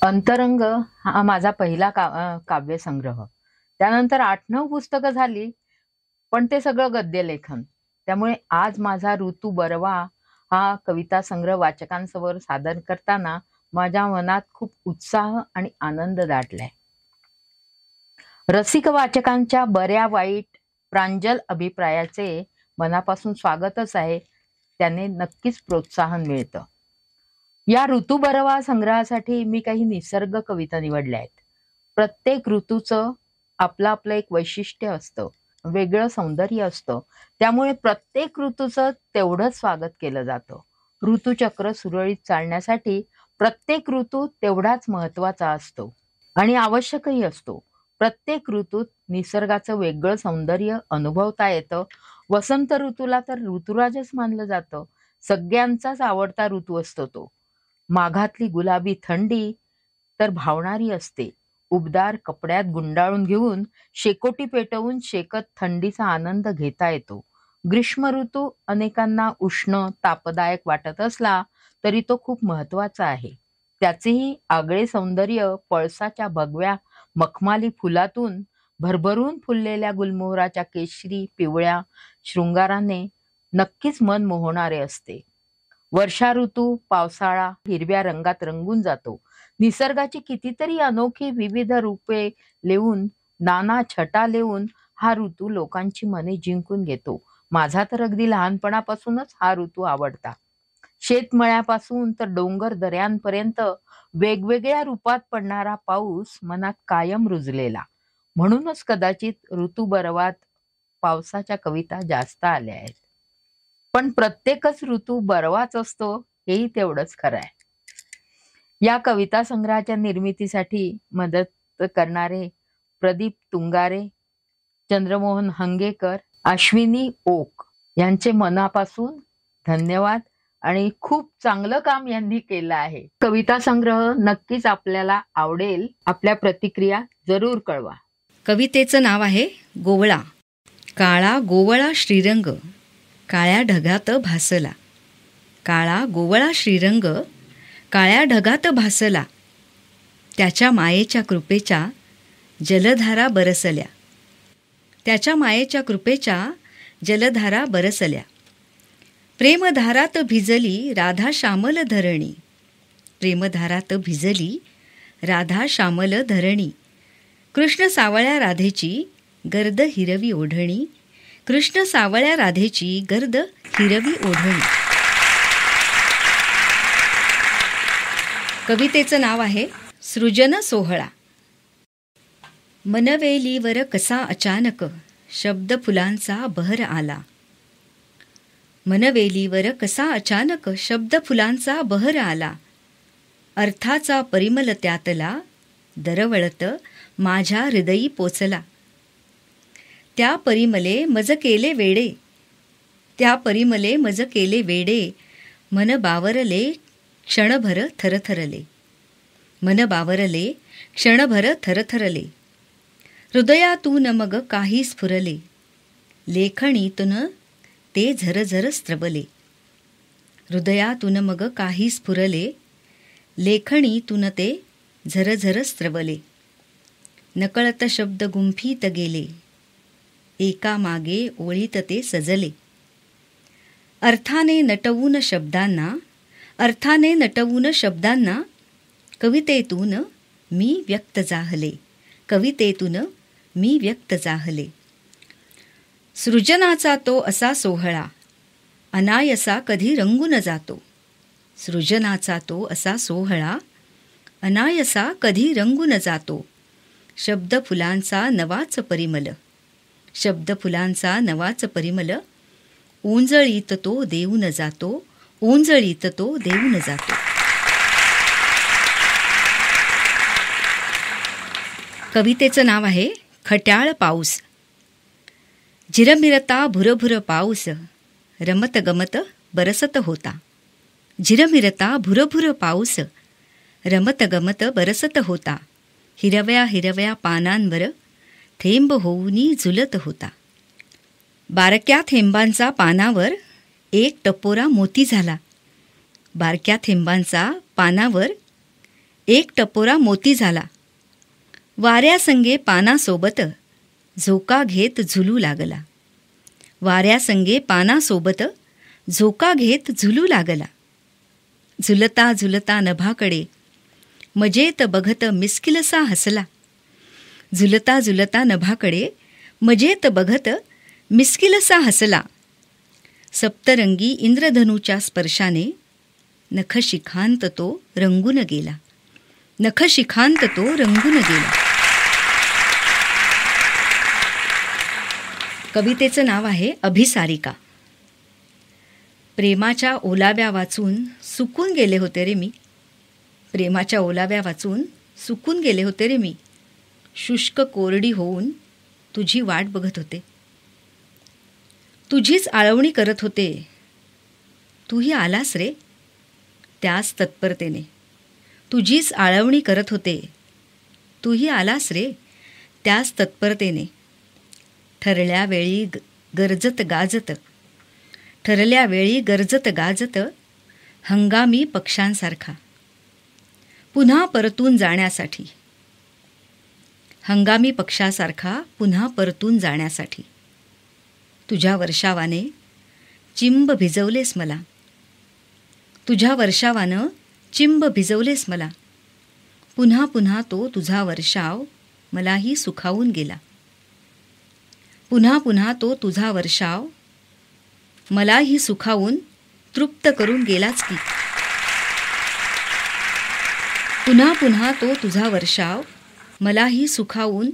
अंतरंग हा माझा पहिला काव्यसंग्रह. त्यानंतर 8-9 पुस्तकं झाली, पण ते सगळं गद्यलेखन. त्यामुळे आज माझा ऋतू बरवा हा कविता संग्रह वाचकांसमोर सादर करताना माझ्या मनात खूप उत्साह आणि आनंद दाटलाय. रसिक वाचकांच्या बऱ्या वाईट प्रांजल अभिप्रायाचे मनापासून स्वागतच आहे. त्याने नक्कीच प्रोत्साहन मिळतं. या ऋतू बरवा संग्रहासाठी मी काही निसर्ग कविता निवडल्या आहेत. प्रत्येक ऋतूचं आपलं एक वैशिष्ट्य असतं, वेगळं सौंदर्य असतं. त्यामुळे प्रत्येक ऋतूचं तेवढंच स्वागत केलं जातं. ऋतुचक्र सुरळीत चालण्यासाठी प्रत्येक ऋतू तेवढाच महत्वाचा असतो आणि आवश्यकही असतो. प्रत्येक ऋतूत निसर्गाचं वेगळं सौंदर्य अनुभवता येतं. वसंत ऋतूला तर ऋतुराजच मानलं जातं. सगळ्यांचाच आवडता ऋतू असतो तो. माघातली गुलाबी थंडी तर भावणारी असते. उबदार कपड्यात गुंडाळून घेऊन शेकोटी पेटवून शेकत थंडीचा आनंद घेता येतो. ग्रीष्म ऋतू अनेकांना उष्ण तापदायक वाटत असला तरी तो खूप महत्वाचा आहे. त्याचेही आगळे सौंदर्य पळसाच्या भगव्या मखमाली फुलातून भरभरून फुललेल्या गुलमोहराच्या केशरी पिवळ्या शृंगाराने नक्कीच मन मोहणारे असते. वर्षा ऋतू पावसाळा हिरव्या रंगात रंगून जातो. निसर्गाची कितीतरी अनोखी विविध रूपे लेऊन नाना छटा लेऊन हा ऋतू लोकांची मने जिंकून घेतो. माझा तर अगदी लहानपणापासूनच हा ऋतू आवडता. शेतमळ्यापासून तर डोंगर दऱ्यांपर्यंत वेगवेगळ्या रूपात पडणारा पाऊस मनात कायम रुजलेला. म्हणूनच कदाचित ऋतू बरवात पावसाच्या कविता जास्त आल्या आहेत. पण प्रत्येकच ऋतू बरवाच असतो हेही तेवढंच खरं आहे. या कविता संग्रहाच्या निर्मितीसाठी मदत करणारे प्रदीप तुंगारे, चंद्रमोहन हंगेकर, अश्विनी ओक यांचे मनापासून धन्यवाद आणि खूप चांगलं काम यांनी केलं आहे. कविता संग्रह नक्कीच आपल्याला आवडेल. आपल्या प्रतिक्रिया जरूर कळवा. कवितेचं नाव आहे गोवळा. काळा गोवळा श्रीरंग काळ्या ढगात भासला. काळा गोवळा श्रीरंग काळ्या ढगात भासला. त्याच्या मायेच्या कृपेच्या जलधारा बरसल्या. त्याच्या मायेच्या कृपेच्या जलधारा बरसल्या. प्रेमधारात भिजली राधा श्यामल धरणी. प्रेमधारात भिजली राधा श्यामल धरणी. कृष्ण सावळ्या राधेची गर्द हिरवी ओढणी. कृष्ण सावळ्या राधेची गर्द हिरवी ओढणी. कवितेचं नाव आहे सृजन सोहळा. मनवेलीवर कसा अचानक शब्द फुलांचा बहर आला. मनवेलीवर कसा अचानक शब्द फुलांचा बहर आला. अर्थाचा परिमल त्यातला दरवळत माझ्या हृदयी पोचला. त्या परिमले मज केले वेडे. त्या परिमले मज केले वेडे. मन बावरले क्षणभर थरथरले. मन बावरले क्षणभर थरथरले. हृदयातून मग काही स्फुरले. लेखणीतून ते झरझर स्त्रवले. हृदयातून मग काही स्फुरले. लेखणीतून ते झरझर स्त्रवले. नकळत शब्द गुंफीत गेले. एका मागे ओळीत ते सजले. अर्थाने नटवून शब्दांना. अर्थाने नटवून शब्दांना कवितेतून मी व्यक्त जाहले. कवितेतून मी व्यक्त जाहले. सृजनाचा तो असा सोहळा अनायसा कधी रंगून जातो. सृजनाचा तो असा सोहळा अनायसा कधी रंगून जातो. शब्द फुलांचा नवाच परिमल. शब्द फुलांचा नवाच परिमल. ओंजळीत तो देऊन जातो. ओंजळीत तो देऊन जातो. कवितेचं नाव आहे खट्याळ पाऊस. झिरमिरता भुरभुर पाऊस रमत गमत बरसत होता. झिरमिरता भुरभुर पाऊस रमत गमत बरसत होता. हिरव्या हिरव्या पानांवर थेंब होऊनी झुलत होता. बारक्या थेंबांचा पानावर एक टपोरा मोती झाला. बारक्या थेंबांचा पानावर एक टपोरा मोती झाला. वाऱ्यासंगे पानासोबत झोका घेत झुलू लागला. वाऱ्यासंगे पानासोबत झोका घेत झुलू लागला. झुलता झुलता नभाकडे मजेत बघत मिस्किलसा हसला. झुलता झुलता नभाकडे मजेत बघत मिस्किलसा हसला. सप्तरंगी इंद्रधनुच्या स्पर्शाने नखशिखांत तो रंगून गेला. नखशिखांत तो रंगून गेला. कवितेचं नाव आहे अभिसारिका. प्रेमाच्या ओलाव्या वाचून सुकून गेले होते रे मी. प्रेमाच्या ओलाव्या वाचून सुकून गेले होते रे मी. शुष्क कोरडी होऊन तुझी वाट बघत होते. तुझीच आळवणी करत होते. तूही आलास रे त्याच तत्परतेने. तुझीच आळवणी करत होते. तूही आलास रे त्याच तत्परतेने. ठरल्या वेळी गरजत गाजत, ठरल्या वेळी गरजत गाजत हंगामी पक्ष्यांसारखा पुन्हा परतून जाण्यासाठी. हंगामी पक्षासारखा पुन्हा परतून जाण्यासाठी. तुझ्या वर्षावाने चिंब भिजवलेस मला. तुझ्या वर्षावानं चिंब भिजवलेस मला. पुन्हा पुन्हा तो तुझा वर्षाव मलाही सुखावून गेला. पुन्हा पुन्हा तो तुझा वर्षाव मलाही सुखावून तृप्त करून गेलाच की. पुन्हा पुन्हा तो तुझा वर्षाव मलाही सुखावून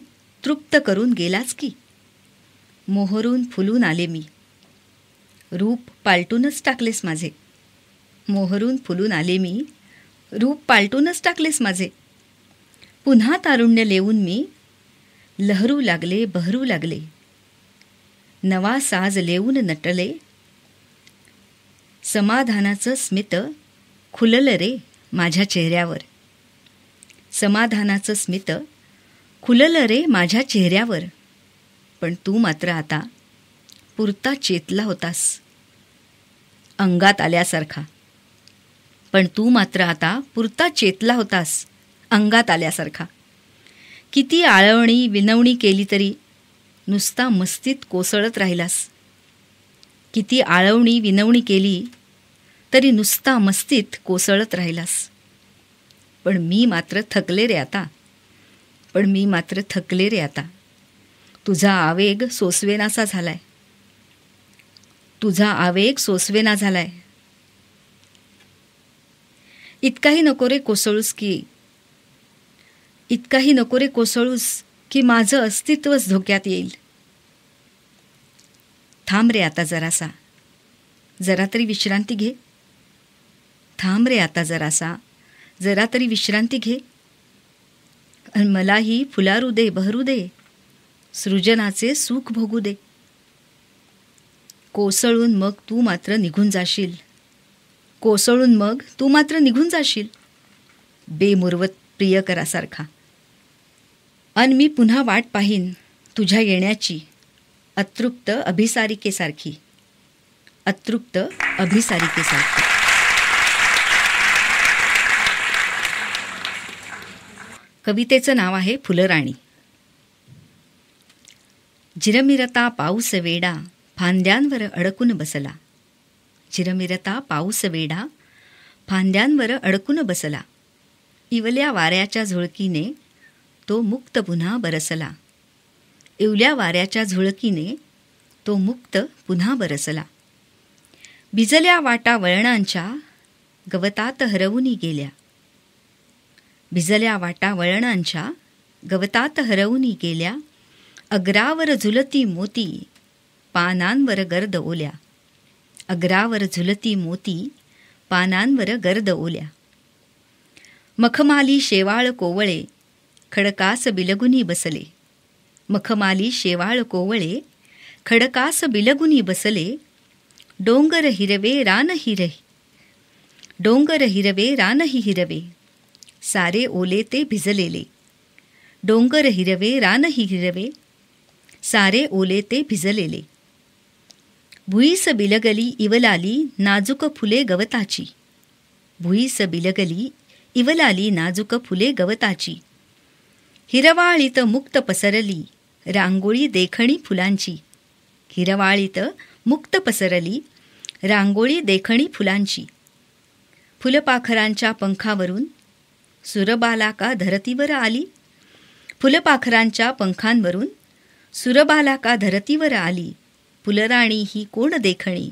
तृप्त करून गेलाच की. मोहरून फुलून आले मी. रूप पालटूनच टाकलेस माझे. मोहरून फुलून आले मी. रूप पालटूनच टाकलेस माझे. पुन्हा तारुण्य लेवून मी लहरू लागले बहरू लागले. नवा साज लेवून नटले. समाधानाचं स्मित खुललं रे माझ्या चेहऱ्यावर. समाधानाचं स्मित खुललं रे माझ्या चेहऱ्यावर. पण तू मात्र आता पुरता चेतला होतास अंगात आल्यासारखा. पण तू मात्र आता पुरता चेतला होतास अंगात आल्यासारखा. किती आळवणी विनवणी केली तरी नुसता मस्तीत कोसळत राहिलास. किती आळवणी विनवणी केली तरी नुसता मस्तीत कोसळत राहिलास. पण मी मात्र थकले रे आता. पण मी मात्र थकले रे आता. तुझा आवेग सोसवेनासा झालाय. तुझा आवेग सोसवेना झालाय. इतकाही नको रे कोसळूस की, इतकाही नको रे कोसळूस की माझं अस्तित्वच धोक्यात येईल. थांब रे आता जरासा, जरा तरी विश्रांती घे. थांब रे आता जरासा, जरा तरी विश्रांती घे. आणि मलाही फुलारू दे बहरू दे. सृजनाचे सुख भोगू दे. कोसळून मग तू मात्र निघून जाशील. कोसळून मग तू मात्र निघून जाशील बेमुरवत प्रियकरासारखा. अन मी पुन्हा वाट पाहीन तुझ्या येण्याची अतृप्त अभिसारिकेसारखी. अतृप्त अभिसारिकेसारखी. कवितेचं नाव आहे फुलराणी. झिरमिरता पाऊस वेडा फांद्यांवर अडकून बसला. झिरमिरता पाऊस वेडा फांद्यांवर अडकून बसला. इवल्या वाऱ्याच्या झुळकीने तो मुक्त पुन्हा बरसला. इवल्या वाऱ्याच्या झुळकीने तो मुक्त पुन्हा बरसला. भिजल्या वाटा वळणांच्या गवतात हरवून गेल्या. भिजल्या वाटा वळणांच्या गवतात हरवून गेल्या. अग्रावर झुलती मोती पानांवर गर्द ओल्या. अग्रावर झुलती मोती पानांवर गर्द ओल्या. मखमाली शेवाळ कोवळे खडकास बिलगुनी बसले. मखमाली शेवाळ कोवळे खडकास बिलगुनी बसले. डोंगर हिरवे रान हिरवे. डोंगर हिरवे रानही हिरवे. सारे ओले ते भिजलेले. डोंगर हिरवे रानही हिरवे. सारे ओले ते भिजलेले. भुईस बिलगली इवलाली नाजूक फुले गवताची. भुईस बिलगली इवलाली नाजूक फुले गवताची. हिरवाळीत मुक्त पसरली रांगोळी देखणी फुलांची. हिरवाळीत मुक्त पसरली रांगोळी देखणी फुलांची. फुलपाखरांच्या पंखावरून सुरबाला धरतीवर आली. फुलपाखरांच्या पंखांवरून सुरबाला धरतीवर आली. फुलराणी ही कोण देखणी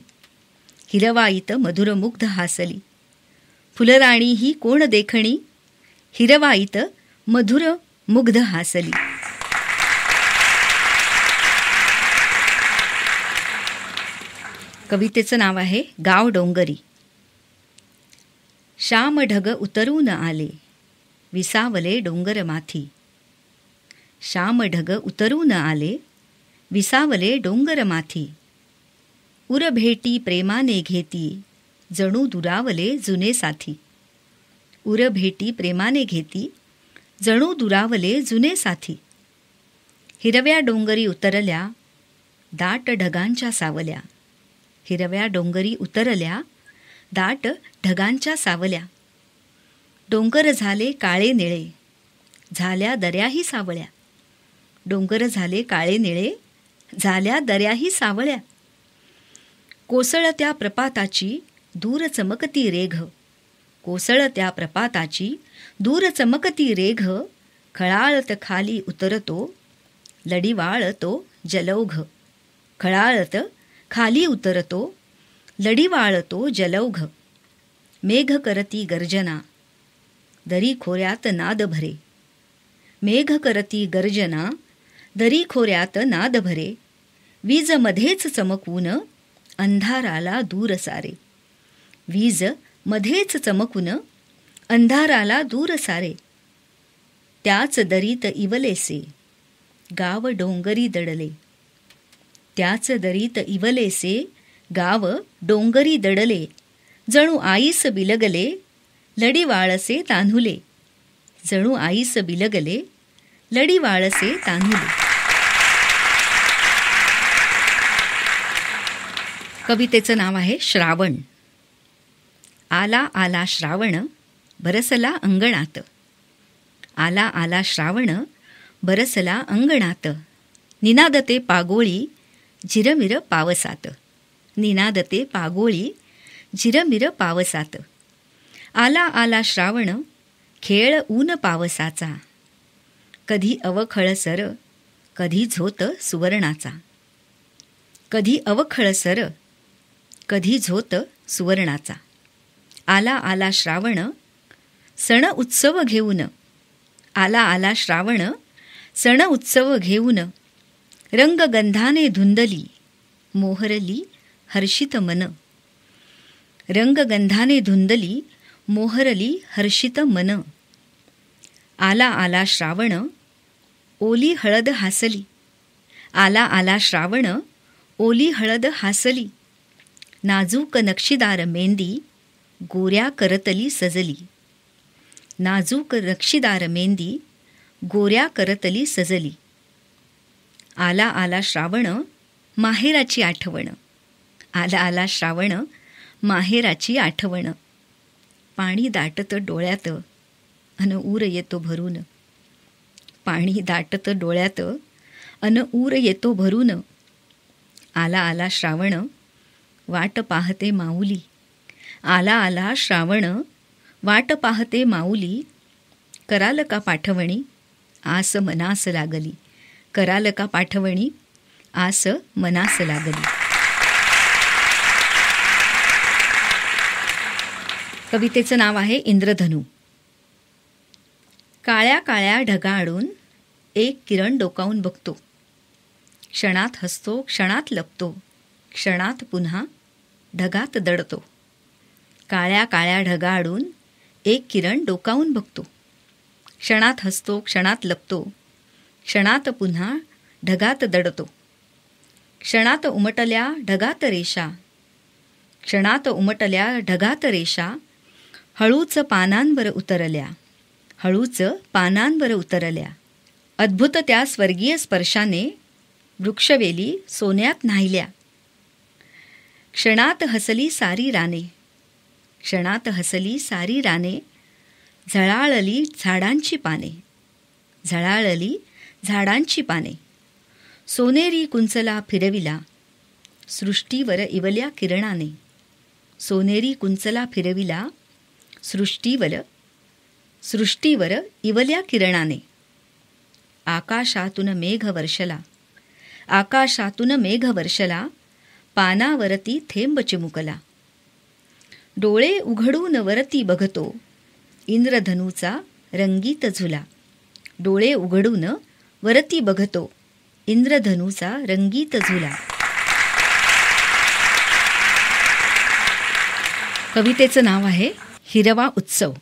हिरवाईत मधुरमुग्ध हासली. फुलराणी ही कोण देखणी हिरवाईत मधुरमुग्ध हासली. कवितेचं नाव आहे गाव डोंगरी. श्याम ढग उतरून आले विसावले डोंगर माथी. श्याम ढग उतरून आले विसावले डोंगर माथी. उर भेटी प्रेमाने घेती जणू दुरावले जुने साथी. उर भेटी प्रेमाने घेती जणू दुरावले जुने साथी. हिरव्या डोंगरी उतरल्या दाट ढगांच्या सावल्या. हिरव्या डोंगरी उतरल्या दाट ढगांच्या सावल्या. डोंगर झाले काळे निळे झाल्या दऱ्याही सावळ्या. डोंगर झाले काळे निळे झाल्या दऱ्याही सावळ्या. कोसळत्या प्रपाताची दूर चमकती रेघ. कोसळत्या प्रपाताची दूर चमकती रेघ. खळाळत खाली उतरतो लढीवाळतो जलौघ. खळाळत खाली उतरतो लढीवाळतो जलौघ. मेघ करती गर्जना दरी खोऱ्यात नाद भरे. मेघ करती गर्जना दरी खोऱ्यात नाद भरे. वीज मध्येच चमकून अंधाराला दूर सारे. वीज मध्येच चमकून अंधाराला दूर सारे. त्याच दरीत इवलेसे गाव डोंगरी दडले. त्याच दरीत इवलेसे गाव डोंगरी दडले. जणू आईस बिलगले लढीवाळसे तान्हुले. जणू आईस बिलगले लढीवाळसे तान्हुले. कवितेचं नाव आहे श्रावण. आला आला श्रावण बरसला अंगणात. आला आला श्रावण बरसला अंगणात. निनादते पागोळी झिरमिर पावसात. निनादते पागोळी झिरमिर पावसात. आला आला श्रावण खेळ ऊन पावसाचा. कधी अवखळ सर कधी झोत सुवर्णाचा. कधी अवखळ सर कधी झोत सुवर्णाचा. आला आला श्रावण सण उत्सव घेऊन. आला आला श्रावण सण उत्सव घेऊन. रंगगंधाने धुंदली मोहरली हर्षित मन. रंगगंधाने धुंदली मोहरली हर्षित मन. आला आला श्रावण ओली हळद हासली. आला आला श्रावण ओली हळद हासली. नाजूक नक्षीदार मेंदी गोऱ्या करतली सजली. नाजूक नक्षीदार मेंदी गोऱ्या करतली सजली. आला आला श्रावण माहेराची आठवण. आला आला श्रावण माहेराची आठवण. पाणी दाटत डोळ्यात अन ऊर येतो भरून. पाणी दाटत डोळ्यात अन ऊर येतो भरून. आला आला श्रावण वाट पाहते माऊली. आला आला श्रावण वाट पाहते माऊली. कराल का पाठवणी आस मनास लागली. कराल का पाठवणी आस मनास लागली. कवितेचं नाव आहे इंद्रधनू. काळ्या काळ्या ढगाआडून एक किरण डोकावून बघतो. क्षणात हसतो क्षणात लपतो क्षणात पुन्हा ढगात दडतो. काळ्या काळ्या ढगाआडून एक किरण डोकावून बघतो. क्षणात हसतो क्षणात लपतो क्षणात पुन्हा ढगात दडतो. क्षणात उमटल्या ढगात रेषा. क्षणात उमटल्या ढगात रेषा. हळूच पानांवर उतरल्या. हळूच पानांवर उतरल्या. अद्भुत त्या स्वर्गीय स्पर्शाने वृक्षवेली सोन्यात न्हायल्या. क्षणात हसली सारी राने. क्षणात हसली सारी राने. झळाळली झाडांची पाने, झळाळली झाडांची पाने. सोनेरी कुंचला फिरविला सृष्टीवर इवल्या किरणाने, सोनेरी कुंचला फिरविला सृष्टीवर इवल्या किरणाने. आकाशातून मेघ वर्षला, आकाशातून मेघ वर्षला, पानावरती थेंब चिमुकला. डोळे उघडून वरती बघतो इंद्रधनुचा रंगीत झुला, डोळे उघडून वरती बघतो इंद्रधनुचा रंगीत झुला. कवितेचं नाव आहे हिरवा उत्सव.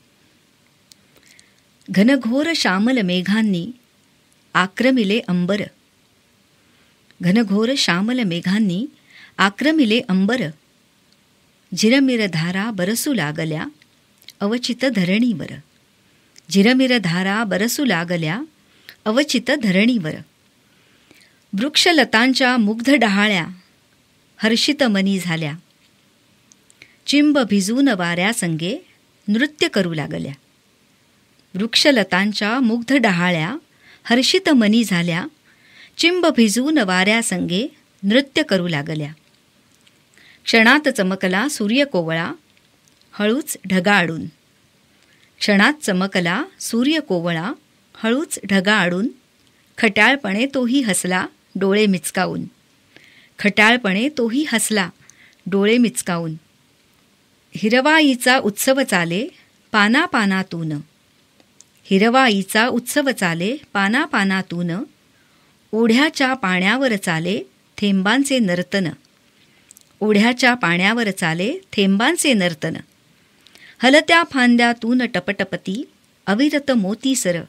घनघोर श्यामल मेघांनी आक्रमिले अंबर, घनघोर श्यामल मेघांनी आक्रमिले अंबर. झिरमिर धारा बरसू लागल्या अवचित धरणीवर, झिरमिर धारा बरसू लागल्या अवचित धरणीवर. वृक्षलतांच्या मुग्ध डहाळ्या हर्षित मनी झाल्या, चिंब भिजून वाऱ्यासंगे नृत्य करू लागल्या. वृक्षलतांच्या मुग्ध डहाळ्या हर्षित मनी झाल्या, चिंब भिजून वाऱ्यासंगे नृत्य करू लागल्या. क्षणात चमकला सूर्य कोवळा हळूच ढगाआडून, क्षणात चमकला सूर्य कोवळा हळूच ढगाआडून. खट्याळपणे तोही हसला डोळे मिचकावून, खट्याळपणे तोही हसला डोळे मिचकावून. हिरवाईचा उत्सव चाले पानापानातून, हिरवाईचा उत्सव चाले पानापानातून. ओढ्याच्या पाण्यावर चाले थेंबांचे नर्तन, ओढ्याच्या पाण्यावर चाले थेंबांचे नर्तन. हलत्या फांद्यातून टपटपती अविरत मोतीसर,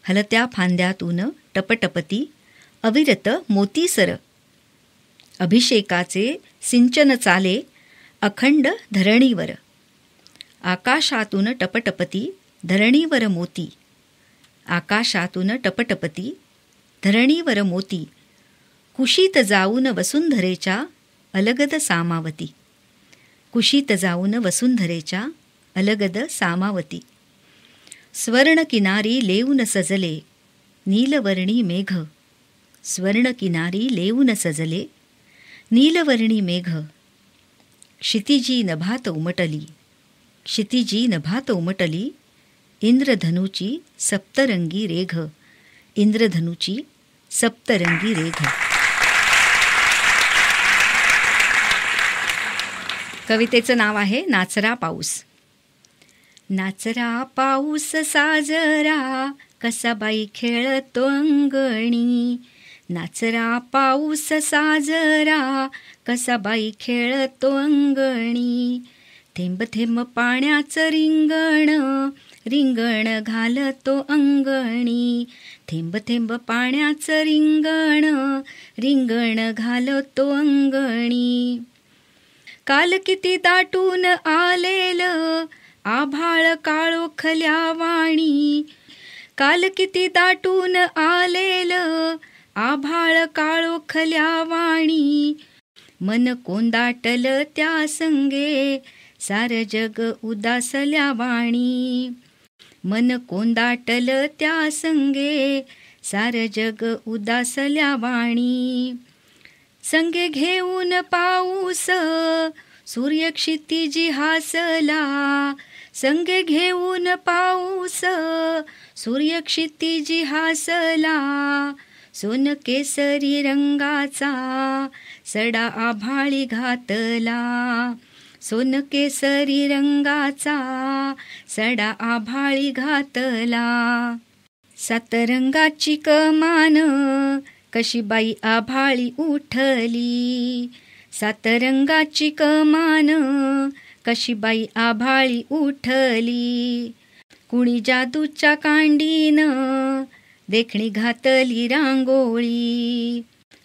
हलत्या फांद्यातून टपटपती अविरत मोतीसर. अभिषेकाचे सिंचन चाले अखंड धरणीवर, आकाशातून टपटपती धरणीवर मोती, आकाशातून टपटपती धरणीवर मोती. कुशीत जाऊन वसुंधरेच्या अलगद सामावती, कुशीत जाऊन वसुंधरेच्या अलगद सामावती. स्वर्ण किनारी लेऊन सजले नीलवर्णी मेघ, स्वर्ण किनारी लेऊन सजले नीलवर्णी मेघ. क्षितिजी नभात उमटली, क्षितिजी नभात उमटली. इंद्रधनुची सप्तरंगी रेघ, इंद्रधनुची सप्तरंगी रेघ. कवितेचं नाव आहे नाचरा पाऊस. नाचरा पाऊस साजरा कसा बाई खेळतो अंगणी, नाचरा पाऊस साजरा कसा बाई खेळतो अंगणी. थेंब थेंब पाण्याचं रिंगण, रिंगण घालतो अंगणी. थेंब थेंब पाण्याचं रिंगण, रिंगण घालतो अंगणी. काल किती दाटून आलेलं आभाळ काळोखल्या वाणी, काल किती दाटून आलेलं आभाळ काळोखल्या वाणी. मन कोंदाटलं त्या संगे सार जग उदासल्या वाणी, मन कोंदाटलं त्या संगे सार जग उदासल्या वाणी. संगे घेऊन पाऊस सूर्य क्षितिजी हासला, संगे घेऊन पाऊस सूर्य क्षितिजी हासला. सोन केसरी रंगाचा सडा आभाळी घातला, सोन केसरी रंगाचा सडा आभाळी घातला. सात रंगाची कमान कशी बाई आभाळी उठली, सात रंगाची कमान कशी बाई आभाळी उठली. कुणी जादूच्या कांडीनं देखणी घातली रांगोळी,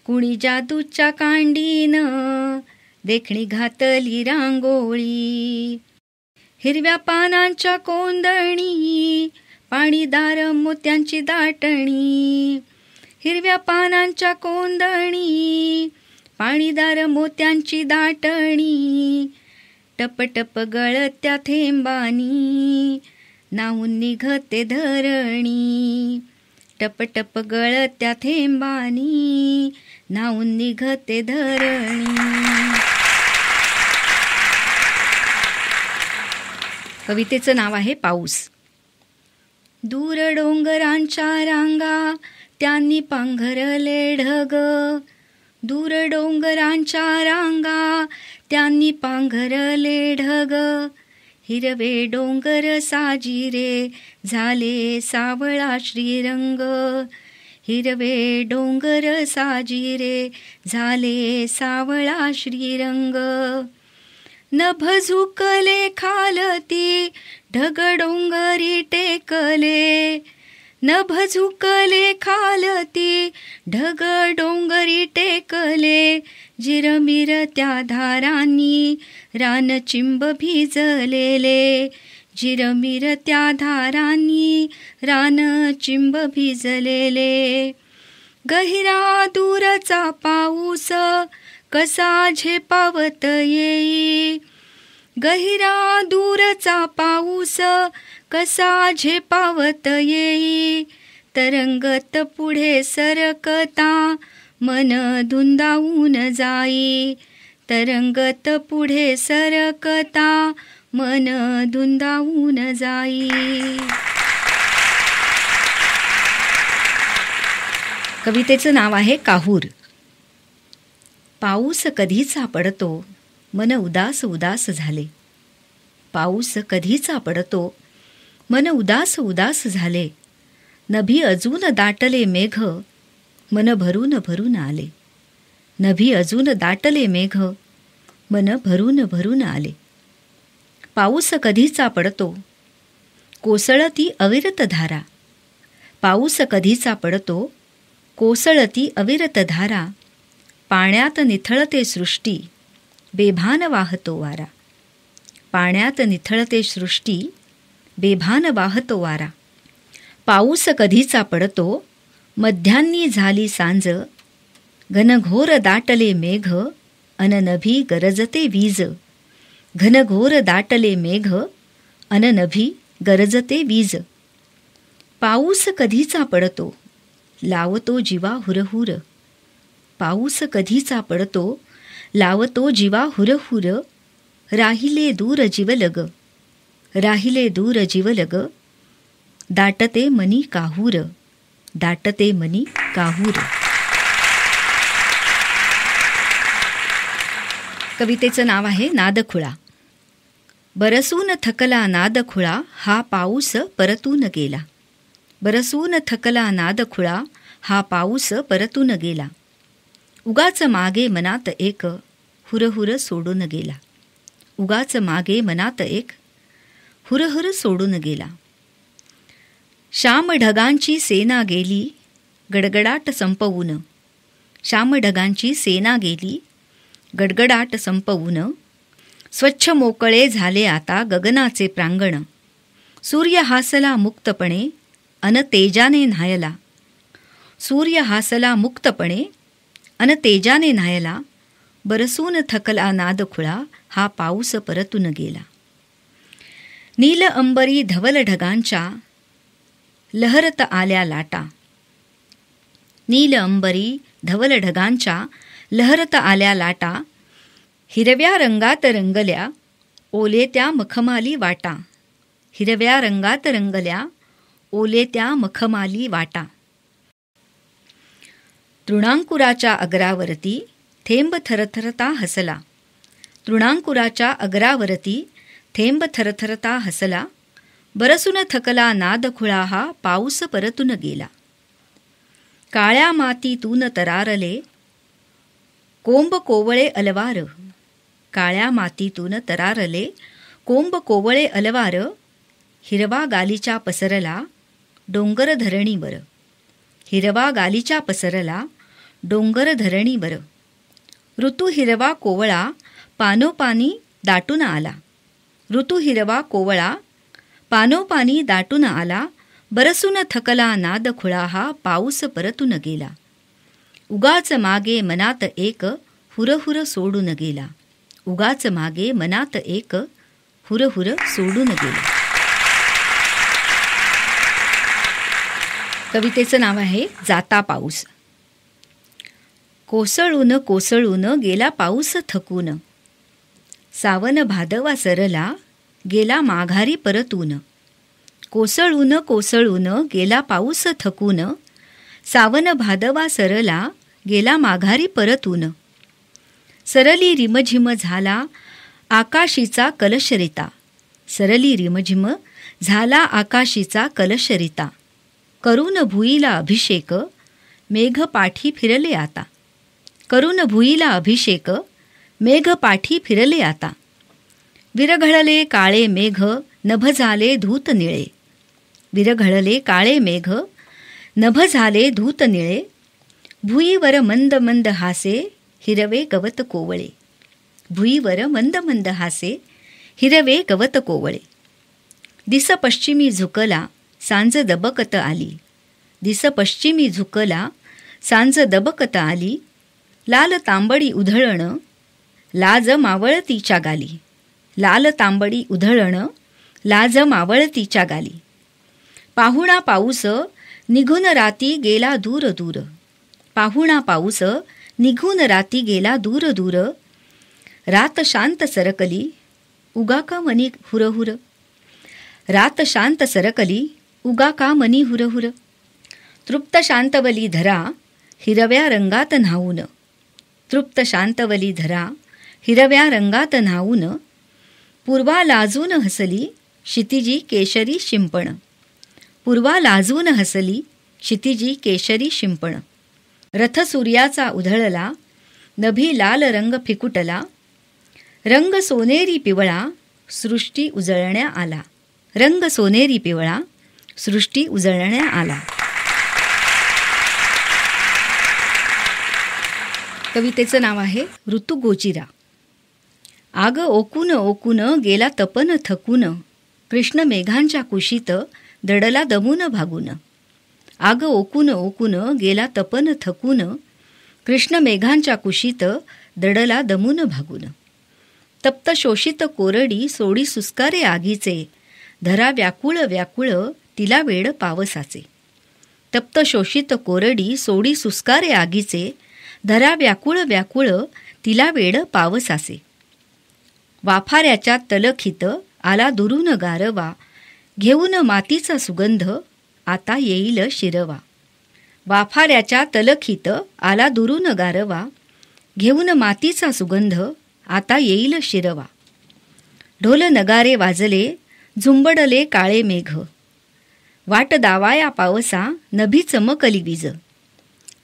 कुणी जादूच्या कांडीनं देखणी घातली रांगोळी. हिरव्या पानांच्या कोंदणी पाणीदार मोत्यांची दाटणी, हिरव्या पानांच्या कोंदणी पाणीदार मोत्यांची दाटणी. टपटप गळत्या थेंबानी नाहून निघते धरणी. टप टप गळत्या थेंबानी नाहून निघते धरणी. कवितेचं नाव आहे पाऊस. दूर डोंगरांच्या रांगा त्यांनी पांघरले ढग. दूर डोंगरांच्या रांगा त्यांनी पांघरले ढग. हिरवे डोंगर साजिरे झाले सावळा श्रीरंग. हिरवे डोंगर साजिरे झाले सावळा श्रीरंग. नभ झुकले खालती ढग डोंगरी टेकले. नभ झुकले खालती ढग डोंगरी टेकले. जिरमिर त्या धारांनी रान चिंब भिजलेले. जिरमिर त्या धारांनी रान चिंब भिजलेले. गहिरा दूरचा पाऊस कसा झेपावत येई. गहिरा दूरचा पाऊस कसा झेपावत येई. तरंगत पुढे सरकता मन धुंदावून जाई. तरंगत पुढे सरकता मन धुंदावून जाई. कवितेचं नाव आहे काहूर. पाऊस कधीचा पडतो मन उदास उदास झाले. पाऊस कधीचा पडतो मन उदास उदास झाले. नभी अजून दाटले मेघ मन भरून भरून आले. नभी अजून दाटले मेघ मन भरून भरून आले. पाऊस कधीचा पडतो कोसळती अविरत धारा. पाऊस कधीचा पडतो कोसळती अविरत धारा. पाण्यात निथळते सृष्टी बेभान वाहतो वारा. पाण्यात निथळते सृष्टी बेभान वाहतो वारा. पाऊस कधीचा पडतो मध्यान्नी झाली सांज. घनघोर दाटले मेघ अन नभी गरजते वीज. घनघोर दाटले मेघ अन नभी गरजते वीज. पाऊस कधीचा पडतो लावतो जीवा हुरहुर. पाऊस कधीचा पडतो लावतो जीवा हुरहुर. राहिले दूर जीवलग राहिले दूर जीवलग. दाटते मनी काहूर दाटते मनी काहूर. कवितेचं नाव आहे नादखुळा. बरसून थकला नादखुळा हा पाऊस परतून गेला. बरसून थकला नादखुळा हा पाऊस परतून गेला. उगाच मागे मनात एक हुरहुर सोडून गेला. उगाच मागे मनात एक हुरहुर सोडून गेला. श्याम ढगांची सेना गेली गडगडाट संपवून. श्याम ढगांची सेना गेली गडगडाट संपवून. स्वच्छ मोकळे झाले आता गगनाचे प्रांगण. सूर्य हासला मुक्तपणे अन तेजाने न्हायला. सूर्य हासला मुक्तपणे अन तेजाने न्हायला. बरसून थकला नादखुळा हा पाऊस परतून गेला. नील अंबरी धवल ढगांच्या लहरत आल्या लाटा. नील अंबरी धवल ढगांच्या लहरत आल्या लाटा. हिरव्या रंगात रंगल्या ओले त्या मखमाली वाटा. हिरव्या रंगात रंगल्या ओले त्या मखमाली वाटा. तृणांकुराच्या अग्रावरती थेंब थरथरता हसला. तृणांकुराच्या अग्रावरती थेंब थरथरता हसला. बरसून थकला नादखुळा हा पाऊस परतून गेला. काळ्या मातीतून तरारले कोंब कोवळे अलवार. काळ्या मातीतून तरारले कोंब कोवळे अलवार. हिरवा गालीच्या पसरला डोंगर धरणीवर. हिरवा गालीच्या पसरला डोंगर धरणीवर. ऋतू हिरवा कोवळा पानोपानी दाटून आला. ऋतू हिरवा कोवळा पानोपानी दाटून आला. बरसून थकला नादखुळा हा पाऊस परतून गेला. उगाच मागे मनात एक हुरहुर सोडून गेला. उगाच मागे मनात एक हुरहुर सोडून गेला. कवितेचं नाव आहे जाता पाऊस. कोसळून कोसळून गेला पाऊस थकून, सावन भादवा सरला गेला माघारी परतून. कोसळून कोसळून गेला पाऊस थकून, सावन भादवा सरला गेला माघारी परतून. सरली रिमझिम झाला आकाशीचा कलशरिता, सरली रिमझिम झाला आकाशीचा कलशरिता. करून भुईला अभिषेक मेघ पाठी फिरले आता, करून भुईला अभिषेक मेघ पाठी फिरले आता. विरघळले काळे मेघ नभ झाले धूत निळे, विरघळले काळे मेघ नभ झाले धूत निळे. भुईवर मंद मंद हासे हिरवे गवत कोवळे, भुईवर मंद मंद हासे हिरवे गवत कोवळे. दिस पश्चिमी झुकला सांज दबकत आली, दिस पश्चिमी झुकला सांज दबकत आली. लाल तांबडी उधळण लाज मावळतीच्या गाली, लाल तांबडी उधळण लाज मावळतीच्या गाली. पाहुणा पाऊस निघून राती गेला दूर दूर, पाहुणा पाऊस निघून राती गेला दूर दूर. रात शांत सरकली उगा का मनी हुरहुर, रात शांत सरकली उगा का मनी हुरहुर. तृप्त शांतवली धरा हिरव्या रंगात न्हाऊन, तृप्त शांतवली धरा हिरव्या रंगात न्हाऊन. पूर्वा लाजून हसली क्षितिजी केशरी शिंपण, पूर्वा लाजून हसली क्षितिजी केशरी शिंपण. रथ सूर्याचा उधळला नभी लाल रंग फिकुटला, रंग सोनेरी पिवळा सृष्टी उजळण्या आला, रंग सोनेरी पिवळा सृष्टी उजळण्या आला. कवितेचं नाव आहे ऋतू गोजिरा. आग ओकून ओकून गेला तपन थकून, कृष्ण मेघांच्या कुशीत दडला दमून भागून. आग ओकून ओकून गेला तपन थकून, कृष्ण मेघांच्या कुशीत दडला दमून भागून. तप्त शोषित कोरडी सोडी सुस्कारे आगीचे, धरा व्याकुळ व्याकुळ तिला वेड पावसाचे. तप्त शोषित कोरडी सोडी सुस्कारे आगीचे, धरा व्याकुळ व्याकुळ तिला वेड पावसाचे. वाफाऱ्याच्या तलखीत आला दुरून गारवा, घेऊन मातीचा सुगंध आता येईल शिरवा. वाफाऱ्याच्या तलखीत आला दुरून गारवा, घेऊन मातीचा सुगंध आता येईल शिरवा. ढोल नगारे वाजले झुंबडले काळे मेघ, वाट दावाया पावसा नभी चमकली वीज.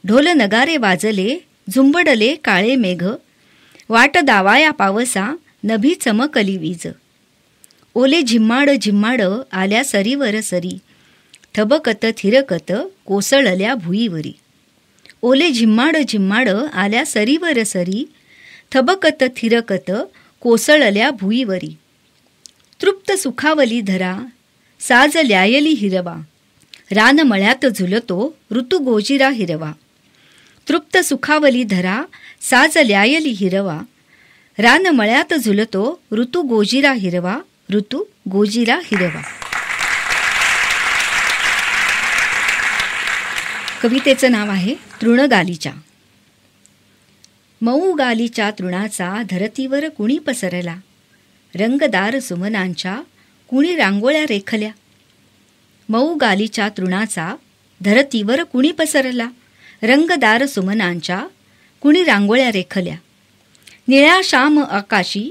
ढोल नगारे वाजले झुंबडले काळे मेघ, वाट दावाया पावसा नभी चमकली वीज. ओले झिम्माड झिम्माड आल्या सरीवर सरी, थबकत थिरकत कोसळल्या भुईवरी. ओले झिम्माड झिम्माड आल्या सरीवर सरी, थबकत थिरकत कोसळल्या भुईवरी. तृप्त सुखावली धरा साज ल्यायली हिरवा, रान मळ्यात झुलतो ऋतू गोजिरा हिरवा. तृप्त सुखावली धरा साज ल्यायली हिरवा, रान मळ्यात झुलतो ऋतू गोजिरा हिरवा, ऋतू गोजिरा हिरवा. कवितेचं नाव आहे तृणगालीच्या. मऊ गालीच्या तृणाचा धरतीवर कुणी पसरला, रंगदार सुमनांच्या कुणी रांगोळ्या रेखल्या. मऊ गालीच्या तृणाचा धरतीवर कुणी पसरला, रंगदार सुमनांच्या कुणी रांगोळ्या रेखल्या. निळ्या श्याम आकाशी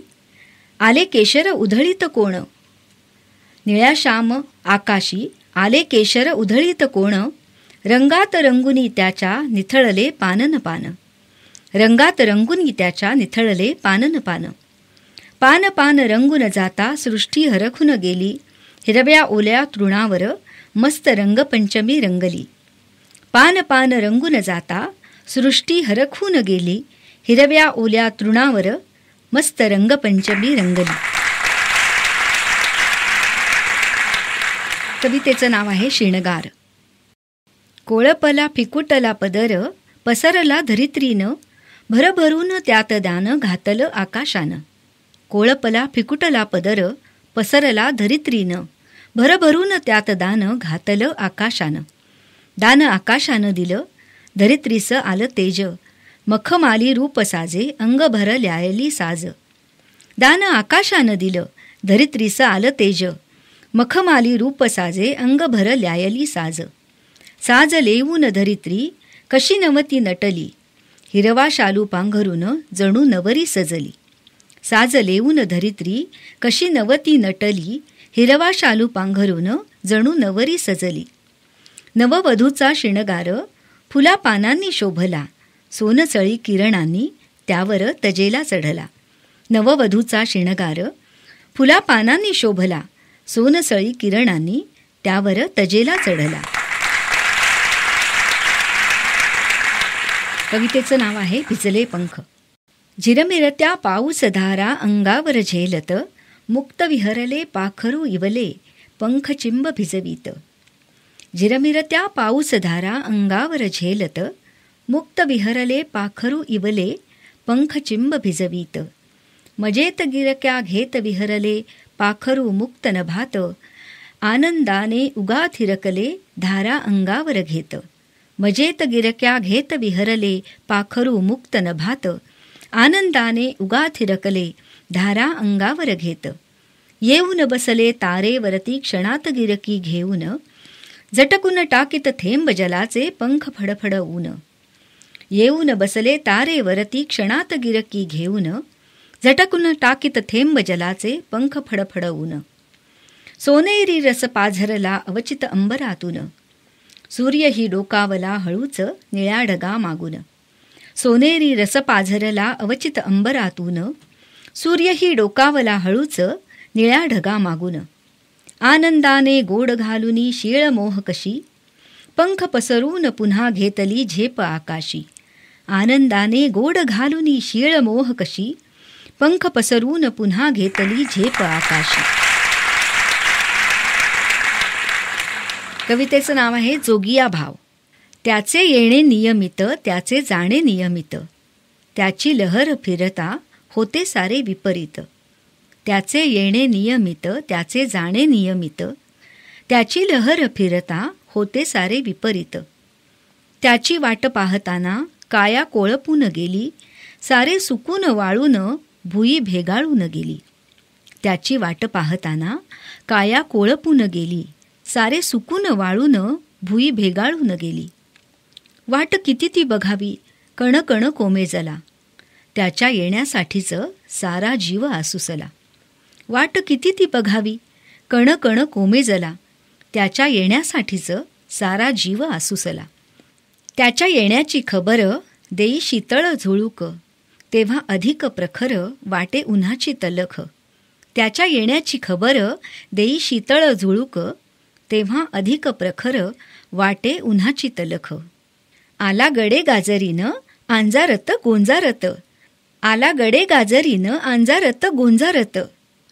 आले केशर उधळीत कोण, निळ्या श्याम आकाशी आले केशर उधळीत कोण. रंगात रंगुनी त्याच्या निथळले पानन पान, रंगात रंगुनी त्याच्या निथळले पानन पान. पान पान रंगून जाता सृष्टी हरखून गेली, हिरव्या ओल्या तृणावर मस्त रंगपंचमी रंगली. पान पान रंगून जाता सृष्टी हरखून गेली, हिरव्या ओल्या तृणावर मस्त रंगपंचमी रंगली. कवितेचं नाव आहे शिणगार. कोळपला फिकुटला पदर पसरला धरित्रीनं, भरभरून त्यात दान घातलं आकाशानं. कोळपला फिकुटला पदर पसरला धरित्रीनं, भरभरून त्यात दान घातलं आकाशानं. दान आकाशानं दिलं धरित्रीस आलं तेज, मखमाली रूप साजे अंग भर ल्यायली साज. दान आकाशानं दिलं धरित्रीस आलं तेज, मखमाली रूप साजे अंग भर ल्यायली साज. साज लेवून धरित्री कशी नवती नटली, हिरवा शालू पांघरून जणू नवरी सजली. साज लेवून धरित्री कशी नवती नटली, हिरवा शालू पांघरून जणू नवरी सजली. नववधूचा शिणगार फुला पानांनी शोभला, सोनसळी किरणांनी त्यावर तजेला चढला. नववधूचा शिणगार फुला पानांनी शोभला, सोनसळी किरणांनी त्यावर तजेला चढला. कवितेचं नाव आहे भिजले पंख. झिरमिरत्या पाऊस धारा अंगावर झेलत, मुक्त विहरले पाखरू इवले पंख चिंब भिजवीत. झिरमिरत्या पाऊस धारा अंगावर झेलत, मुक्त विहरले पाखरू इवले पंख चिंब भिजवीत. मजेत गिरक्या घेत विहरले पाखरू मुक्त नभात, आनंदाने उगा थिरकले धारा अंगावर घेत. मजेत गिरक्या घेत विहरले पाखरू मुक्त नभात, आनंदाने उगा थिरकले धारा अंगावर घेत. येऊन बसले तारेवरती क्षणात गिरकी घेऊन, झटकून टाकीत थेंब जलाचे पंख फडफडवून. येऊन बसले तारेवरती क्षणात गिरकी घेऊन, झटकून टाकीत थेंब जलाचे पंख फडफडवून. सोनेरी रस पाझरला अवचित अंबरातून, सूर्यही डोकावला हळूच निळ्या ढगा मागून. सोनेरी रस पाझरला अवचित अंबरातून, सूर्यही डोकावला हळूच निळ्या ढगा मागून. आनंदाने गोड घालुनी शीळ मोह कशी, पंख पसरून पुन्हा घेतली झेप आकाशी. आनंदाने गोड घालुनी शीळ मोह कशी, पंख पसरून पुन्हा घेतली झेप आकाशी. कवितेचं नाव आहे जोगिया भाव. त्याचे येणे नियमित त्याचे जाणे नियमित, त्याची लहर फिरता होते सारे विपरीत. त्याचे येणे नियमित त्याचे जाणे नियमित, त्याची लहर फिरता होते सारे विपरीत. त्याची वाट पाहताना काया कोळपून गेली, सारे सुकून वाळून भुई भेगाळून गेली. त्याची वाट पाहताना काया कोळपून गेली, सारे सुकून वाळून भुई भेगाळून गेली. वाट किती ती बघावी कण कण कोमेजला, त्याच्या येण्यासाठीच सारा जीव आसुसला. वाट किती ती बघावी कण कण कोमेजला, त्याच्या येण्यासाठीच सारा जीव आसुसला. त्याच्या येण्याची खबर देई शीतळ झुळूक, तेव्हा अधिक प्रखर वाटे उन्हाची तलख. त्याच्या येण्याची खबर देई शीतळ झुळूक, तेव्हा अधिक प्रखर वाटे उन्हाची तलख. आला गडे गाजरीनं आंजारत गोंजारत, आला गडे गाजरीनं आंजारत गोंजारत.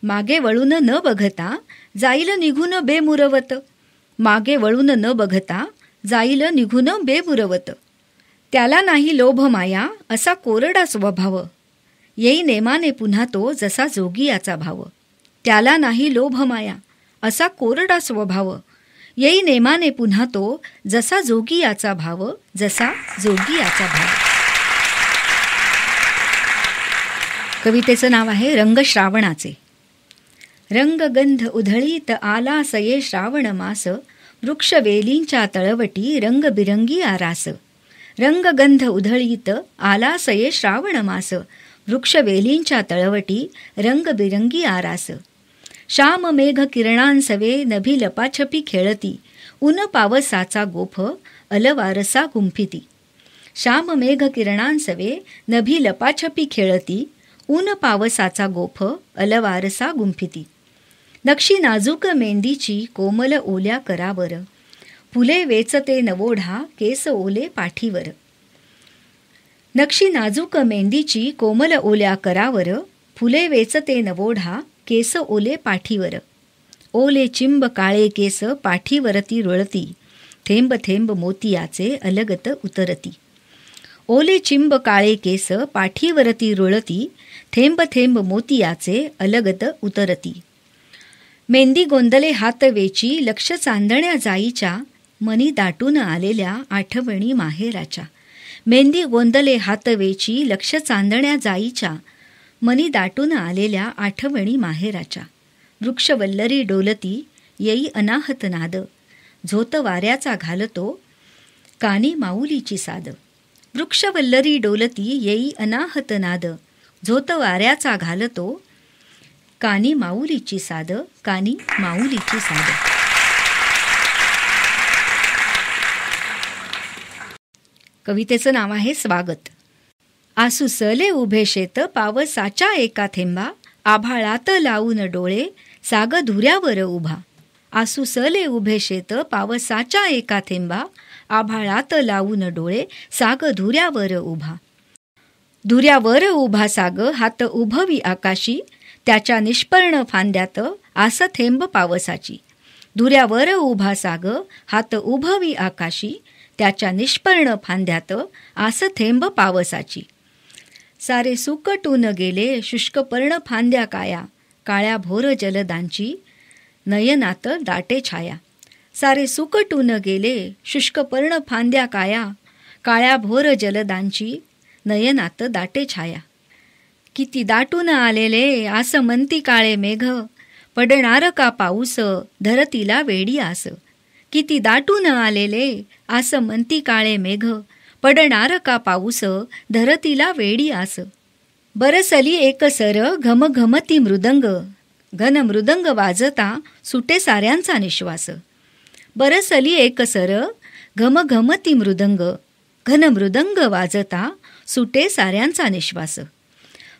मागे वळून न बघता जाईल निघून बेमुरवत, मागे वळून न बघता जाईल निघून बेमुरवत. त्याला नाही लोभ माया असा कोरडा स्वभाव, येई नेमाने पुन्हा तो जसा जोगियाचा भाव. त्याला नाही लोभ माया असा कोरडा स्वभाव, येई नेमाने पुन्हा तो जसा जोगियाचा भाव, जसा जोगियाचा भाव. कवितेचं नाव आहे रंग श्रावणाचे. रंगगंध उधळीत आला सये श्रावण मास, वृक्ष वेलींच्या तळवटी रंगबिरंगी आरास. रंगगंध उधळीत आला सये श्रावण मास, वृक्ष वेलींच्या तळवटी रंगबिरंगी आरास. श्याम मेघ किरणांसवे नभी लपाछपी खेळती, ऊन पावसाचा गोफ अलवारसा गुंफिती. श्याम मेघ किरणांसवे नभी लपाछपी खेळती, ऊन पावसाचा गोफ अलवारसा गुंफिती. नक्षी नाजूक मेंदीची कोमल ओल्या करावर, फुले वेचते नवोढा केस ओले पाठीवर. नक्षी नाजूक मेंदीची कोमल ओल्या करावर, फुले वेचते नवोढा केस ओले पाठीवर. ओले चिंब काळे केस पाठीवरती रुळती, थेंब थेंब मोतियाचे अलगत उतरती. ओले चिंब काळे केस पाठीवरती रुळती, थेंब थेंब मोतियाचे अलगत उतरती. मेंदी गोंदले हात वेची लक्ष चांदण्या जाईच्या, मनी दाटून आलेल्या आठवणी माहेराच्या. मेंदी गोंदले हातवेची लक्ष चांदण्या जाईच्या. मनी दाटून आलेल्या आठवणी माहेराच्या. वृक्षवल्लरी डोलती येई अनाहत नाद. झोत वाऱ्याचा घालतो कानी माऊलीची साद. वृक्षवल्लरी डोलती येई अनाहत नाद. झोत वाऱ्याचा घालतो कानी माऊलीची साद. कानी माऊलीची साद. कवितेचं नाव आहे स्वागत. आसुसले उभे शेत पावसाच्या एका थेंबा. आभाळात लावून डोळे साग धुऱ्यावर उभा. आसुसले उभे शेत पावसाच्या एका थेंबा. आभाळात लावून डोळे साग धुऱ्यावर उभा. धुऱ्यावर उभा साग हात उभवी आकाशी. त्याच्या निष्पर्ण फांद्यात आस थेंब पावसाची. धुऱ्यावर उभा साग हात उभवी आकाशी. त्याच्या निष्पर्ण फांद्यात आस थेंब पावसाची. सारे सुकटून गेले शुष्क पर्ण फांद्या काया. काळ्या भोर जलदांची नयनात दाटे छाया. सारे सुकटून गेले शुष्क पर्ण फांद्या काया. काळ्या भोर जलदांची नयनात दाटे छाया. किती दाटून आलेले आस म्हणती काळे मेघ. पडणार का पाऊस धरतीला वेडी आस. किती दाटून आलेले आस म्हणती काळे मेघ. पडणार का पाऊस धरतीला वेडी आस. बरसली एक सर घमघमती मृदंग. घन मृदंग वाजता सुटे साऱ्यांचा निश्वास. बरसली एक सर घमघमती मृदंग. घन मृदंग वाजता सुटे साऱ्यांचा निश्वास.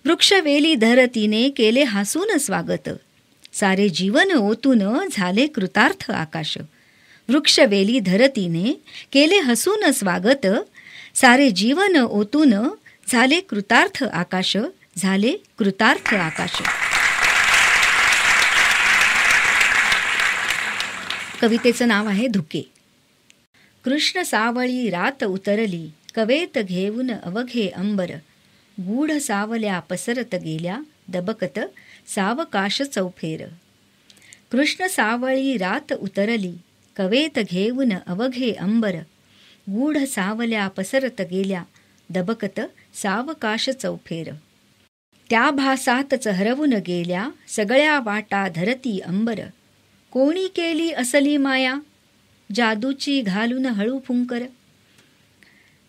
वृक्षवेली धरतीने केले हसून स्वागत. सारे जीवन ओतून झाले कृतार्थ आकाश. वृक्षवेली धरतीने केले हसून स्वागत. सारे जीवन ओतून झाले कृतार्थ आकाश. झाले कृतार्थ आकाश. कवितेचं नाव आहे धुके. कृष्ण सावळी रात उतरली कवेत घेऊन अवघे अंबर. गूढ सावल्या पसरत गेल्या दबकत सावकाश चौफेर. कृष्ण सावळी रात उतरली कवेत घेऊन अवघे अंबर. गूढ सावल्या पसरत गेल्या दबकत सावकाश चौफेर. त्या भासातच हरवून गेल्या सगळ्या वाटा धरती अंबर. कोणी केली असली माया जादूची घालून हळू फुंकर.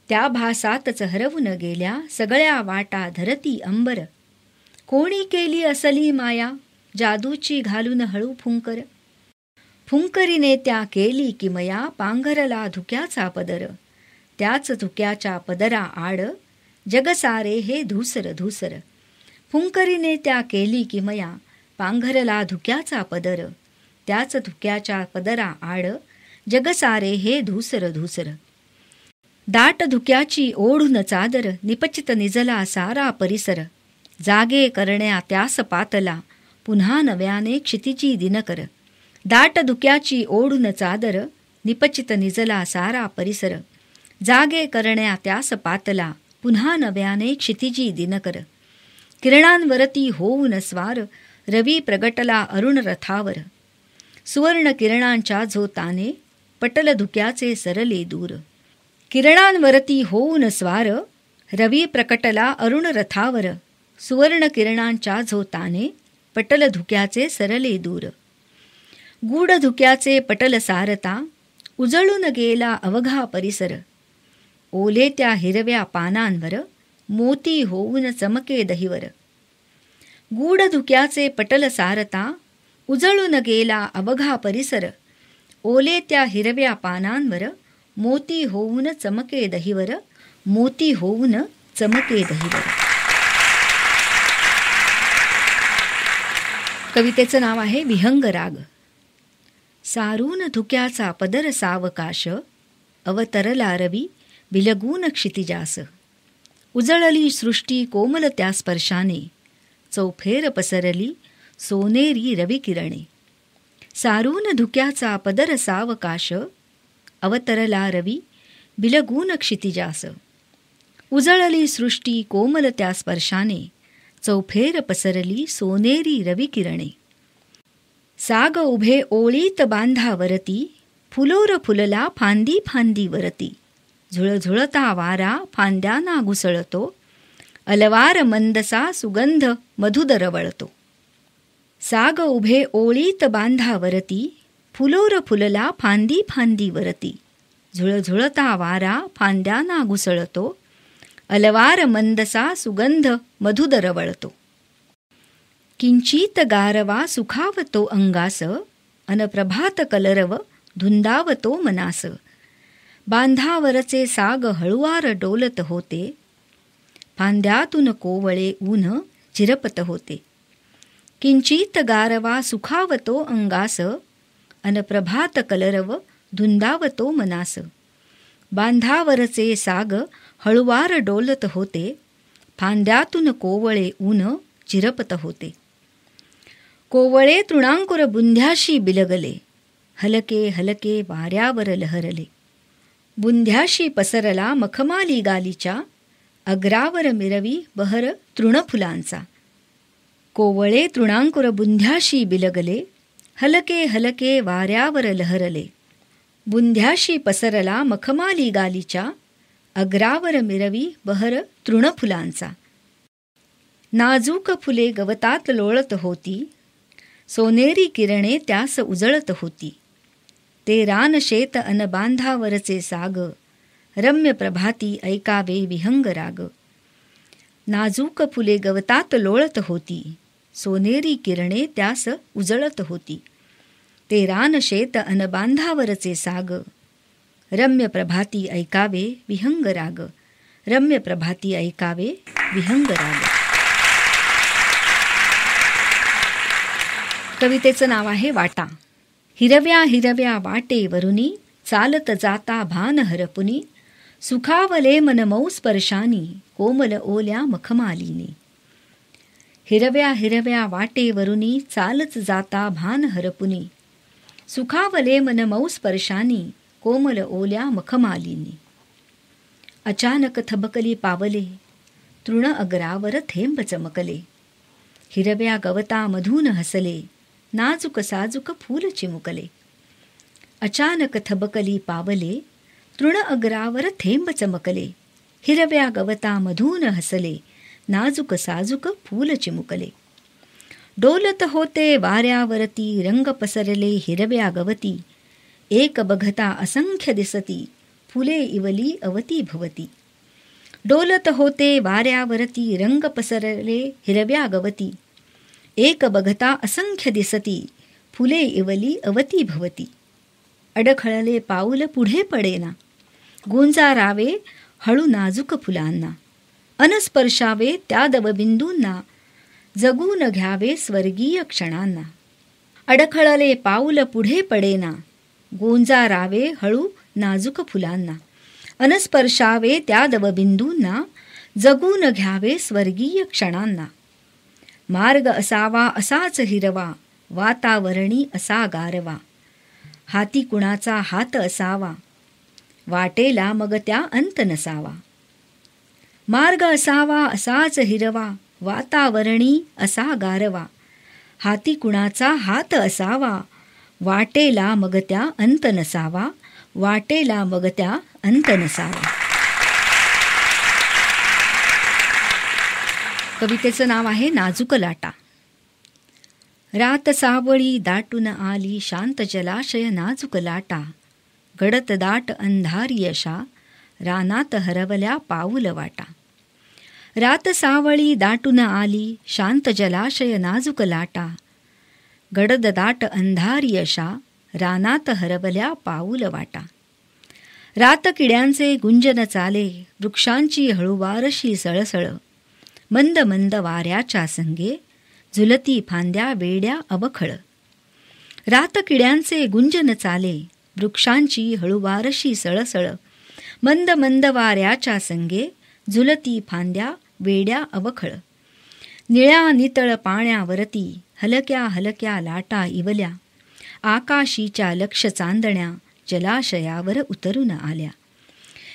त्या भासातच हरवून गेल्या सगळ्या वाटा धरती अंबर. कोणी केली असली माया जादूची घालून हळू फुंकर. फुंकरीने त्या केली किमया पांघरला धुक्याचा पदर. त्याच धुक्याच्या पदरा आड जगसारे हे धूसर धूसर. फुंकरीने त्या केली किमया पांघरला धुक्याचा पदर. त्याच धुक्याच्या पदरा आड जगसारे हे धूसर धूसर. दाट धुक्याची ओढून चादर निपचित निजला सारा परिसर. जागे करण्या त्यास पातला पुन्हा नव्याने क्षितिजी दिनकर. दाट धुक्याची ओढून चादर निपचित निजला सारा परिसर. जागे करण्या त्यास पातला पुन्हा नव्याने क्षितिजी दिनकर. किरणांवरती होऊन स्वार रवी प्रगटला अरुण रथावर. सुवर्ण किरणांच्या झोताने पटल धुक्याचे सरले दूर. किरणांवरती होऊन स्वार रवी प्रकटला अरुण रथावर. सुवर्ण किरणांच्या झोताने पटल धुक्याचे सरले दूर. गूढ धुक्याचे पटल सारता उजळून गेला अवघा परिसर. ओले त्या हिरव्या पानांवर मोती होऊन चमके दहीवर. गूढ धुक्याचे पटल सारता उजळून गेला अवघा परिसर. ओले त्या हिरव्या पानांवर मोती होऊन चमके दहीवर. मोती होऊन चमके दहीवर. कवितेचं नाव आहे विहंग राग. सारून धुक्याचा पदर सावकाश अवतरला रवी बिलगून क्षितिजास. उजळली सृष्टी कोमल त्या स्पर्शाने चौफेर पसरली सोनेरी रविकिरणे. सारून धुक्याचा पदर सावकाश अवतरला रवी बिलगून क्षितिजास. उजळली सृष्टी कोमल त्या स्पर्शाने चौफेर पसरली सोनेरी रविकिरणे. साग उभे ओळीत बांधावरती फुलोर फुलला फांदी फांदी वरती, झुळझुळता वारा फांद्यांना घुसळतो, अलवार मंदसा सुगंध मधुदरवळतो. साग उभे ओळीत बांधावरती, फुलोर फुलला फांदी फांदी वरती, झुळझुळता वारा फांद्यांना घुसळतो, अलवार मंदसा सुगंध मधुदरवळतो. किंचित गारवा सुखावतो अंगास, अन प्रभात कलरव धुंदावतो मनास. बांधावरचे साग हळुवार डोलत होते, फांद्यातून कोवळे ऊन झिरपत होते. किंचित गारवा सुखावतो अंगास, अन प्रभात कलरव धुंदावतो मनास. बांधावरचे साग हळुवार डोलत होते, फांद्यातून कोवळे ऊन झिरपत होते. कोवळे तृणांकुर बुंध्याशी बिलगले, हलके हलके वाऱ्यावर लहरले. बुंध्याशी पसरला मखमाली गालीच्या, अग्रावर मिरवी बहर तृणफुलांचा. कोवळे तृणांकुर बुंध्याशी बिलगले, हलके हलके वाऱ्यावर लहरले. बुंध्याशी पसरला मखमाली गालीच्या, अग्रावर मिरवी बहर तृणफुलांचा. नाजूक फुले गवतात लोळत होती, सोनेरी किरणे त्यास उजळत होती. ते रान शेत अन बांधावरचे साग, रम्य प्रभाती ऐकावे विहंग राग. नाजूक फुले गवतात लोळत होती, सोनेरी किरणे त्यास उजळत होती. ते रान शेत अन बांधावरचे साग, रम्य प्रभाती ऐकावे विहंग राग. रम्य प्रभाती ऐकावे विहंग राग. कवितेचं नाव आहे वाटा. हिरव्या हिरव्या वाटेवरुनी, चालत जाता भान हरपुनी, सुखावले मन मऊ स्पर्शानी, कोमल ओल्या मखमालीनी. हिरव्या हिरव्या वाटेवरुनी, चालत जाता भान हरपुनी, सुखावले मन मऊ स्पर्शानी, कोमल ओल्या मखमालीनी. अचानक थबकली पावले, तृण अग्रावर थेंब चमकले. हिरव्या गवतामधून हसले, नाजूक साजूक फूल चिमुकले. अचानक थबकली पावले, तृण अग्रावर थेंब चमकले. हिरव्या गवतामधून हसले, नाजूक साजूक फूल चिमुकले. डोलत होते वाऱ्यावरती, रंग पसरले हिरव्या गवती. एक बघता असंख्य दिसती, फुले इवली अवती भवती. डोलत होते वाऱ्यावरती, रंग पसरले हिरव्या गवती. एक बघता असंख्य दिसती, फुले इवली अवती भवती. अडखळले पाऊल पुढे पडेना, गुंजारावे हळू नाजूक फुलांना. अनस्पर्शावे त्या दवबिंदूंना, जगून घ्यावे स्वर्गीय क्षणांना. अडखळले पाऊल पुढे पडेना, गुंजारावे हळू नाजूक फुलांना. अनस्पर्शावे त्या दवबिंदूंना, जगून घ्यावे स्वर्गीय क्षणांना. मार्ग असावा असाच हिरवा, वातावरणी असा गारवा. हाती कुणाचा हात असावा, वाटेला मग त्या अंत नसावा. मार्ग असावा असाच हिरवा, वातावरणी असा गारवा. हाती कुणाचा हात असावा, वाटेला मग त्या अंत नसावा. वाटेला मग त्या अंत नसावा. कवितेचं नाव आहे नाजूक लाटा. रात सावळी दाटून आली, शांत जलाशय नाजूक लाटा. गडत दाट अंधारी अशा, रानात हरवल्या पाऊल वाटा. रात सावळी दाटून आली, शांत जलाशय नाजूक लाटा. गडद दाट अंधारी अशा, रानात हरवल्या पाऊल वाटा. रात किड्यांचे गुंजन चाले, वृक्षांची हळूवारशी सळसळ. मंद मंद वाऱ्याच्या संगे, झुलती फांद्या वेड्या अवखळ. रात किड्यांचे गुंजन चाले, वृक्षांची हळूवारशी सळसळ. मंद मंद वाऱ्याच्या संगे, झुलती फांद्या वेड्या अवखळ. निळ्या नितळ पाण्यावरती, हलक्या हलक्या लाटा इवल्या. आकाशीच्या लक्ष चांदण्या, जलाशयावर उतरून आल्या.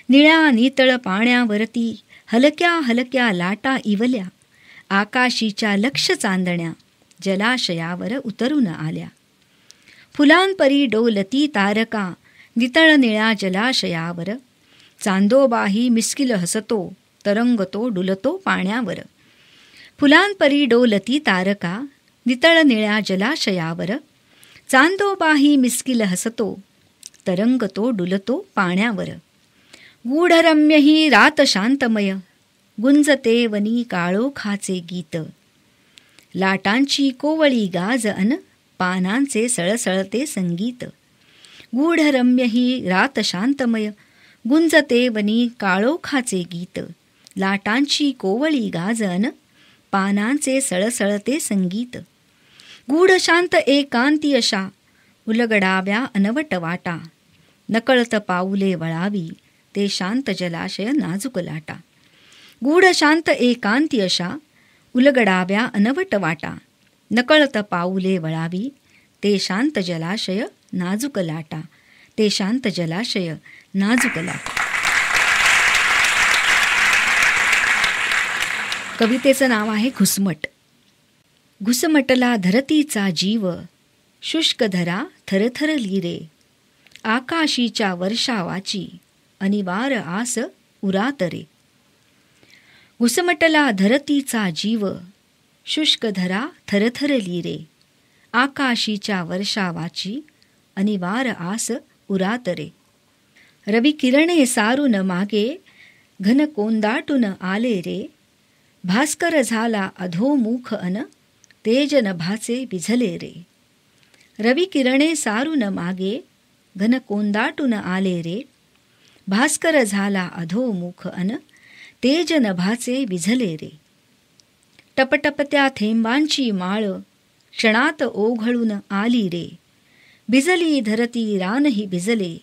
निळ्या नितळ पाण्यावरती, हलक्या हलक्या लाटा इवल्या. आकाशीच्या लक्ष चांदण्या, जलाशयावर उतरून आल्या. फुलांपरी डोलती तारका, नितळ निळ्या जलाशयावर. चांदोबाही मिस्किल हसतो, तरंगतो डुलतो पाण्यावर. फुलांपरी डोलती तारका, नितळ निळ्या जलाशयावर. चांदोबाही मिस्किल हसतो, तरंगतो डुलतो पाण्यावर. गूढरम्य ही रात शांतमय, गुंजते वनी काळोखाचे गीत. लाटांची कोवळी गाज अन पानांचे सळसळते संगीत. गूढरम्य ही रात शांतमय, गुंजते वनी काळोखाचे गीत. लाटांची कोवळी गाज अन पानांचे सळसळते संगीत. गूढ शांत एकांती अशा, उलगडाव्या अनवट वाटा. नकळत पाऊले वळावी, ते शांत जलाशय नाजूक लाटा. गूढ शांत एकांती अशा, उलगडाव्या अनवट वाटा. नकळत पाऊले वळावी, ते शांत जलाशय नाजूक लाटा. ते शांत जलाशय नाजूक लाटा. कवितेचं नाव आहे घुसमट. घुसमटला धरतीचा जीव, शुष्क धरा थरथरली रे. आकाशीच्या वर्षावाची, अनिवार आस उरात रे. घुसमटला धरतीचा जीव, शुष्क धरा थरथरली रे. आकाशीच्या वर्षावाची, अनिवार आस उरात रे. रवी किरणे सारून मागे, घन कोंदाटून आले रे. भास्कर झाला अधोमुख अन, तेज नभाचे विझले रे. रवी किरणे सारून मागे, घन कोंदाटून आले रे. भास्कर झाला अधोमुख अन, तेज नभाचे विझले रे. टपटपत्या थेंबांची माळ, क्षणात ओघळून आली रे. भिजली धरती रानही भिजले,